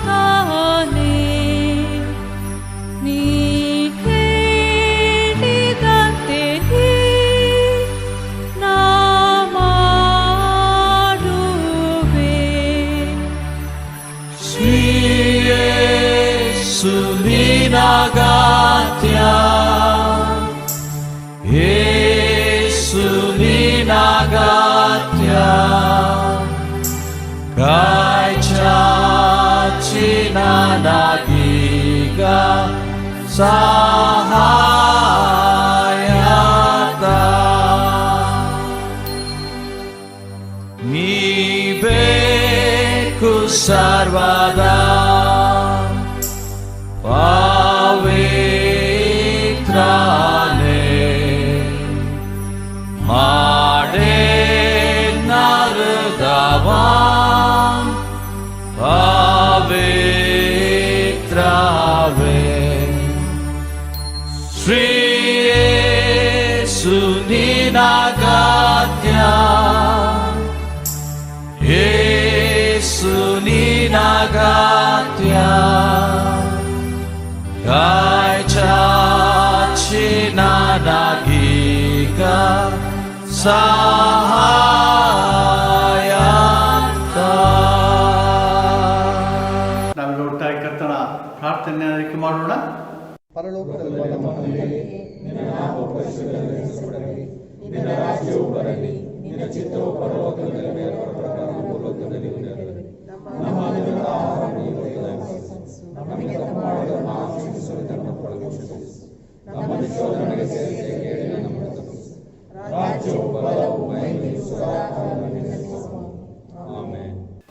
ಸುನಾತನೇ, ನೀ ಹೇಳಿದಂತೆ ನಾ ಮಾಡುವೆ. ಶ್ರೀ ಯೇಸು ನಿನಗಾತ್ಯ, ಯೇಸು ನಿನಗಾತ್ಯ, ಕೈ ಚಾಚಿ ನನಗೀಗ ಸಹಾಯಕ. ನೀ ಬೇಕು ಸರ್ವದಾ ಪವಿತ್ರನೇ, ಮಾಡೇ ನರದವ ಪವಿತ್ರವೇ. ಶ್ರೀ ಯೇಸು ನಿನಗಾತ್ಯ, ಯೇಸು ನಿನಗಾತ್ಯ, ಕೈ ಚಾಚಿ ನನಗೀಗ ಸಹಾಯಕ. ಪ್ರಾರ್ಥನೆ ಆರೈಕೆ ಮಾಡೋಣ.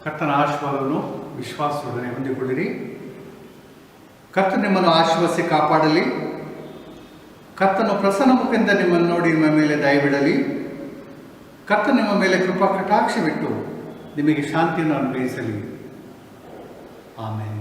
ಕರ್ತನ ಆಶೀರ್ವಾದವನ್ನು ವಿಶ್ವಾಸದೊಡನೆ ಹೊಂದಿಕೊಳ್ಳಿರಿ. ಕರ್ತನು ನಿಮ್ಮನ್ನು ಆಶೀರ್ವದಿಸಿ ಕಾಪಾಡಲಿ. ಕರ್ತನು ಪ್ರಸನ್ನ ಮುಖದಿಂದ ನಿಮ್ಮನ್ನು ನೋಡಿ ನಿಮ್ಮ ಮೇಲೆ ದಯವಿಡಲಿ. ಕರ್ತನು ನಿಮ್ಮ ಮೇಲೆ ಕೃಪಾ ಕಟಾಕ್ಷ ಬಿಟ್ಟು ನಿಮಗೆ ಶಾಂತಿಯನ್ನು ಅನುಗ್ರಹಿಸಲಿ. ಆಮೇಲೆ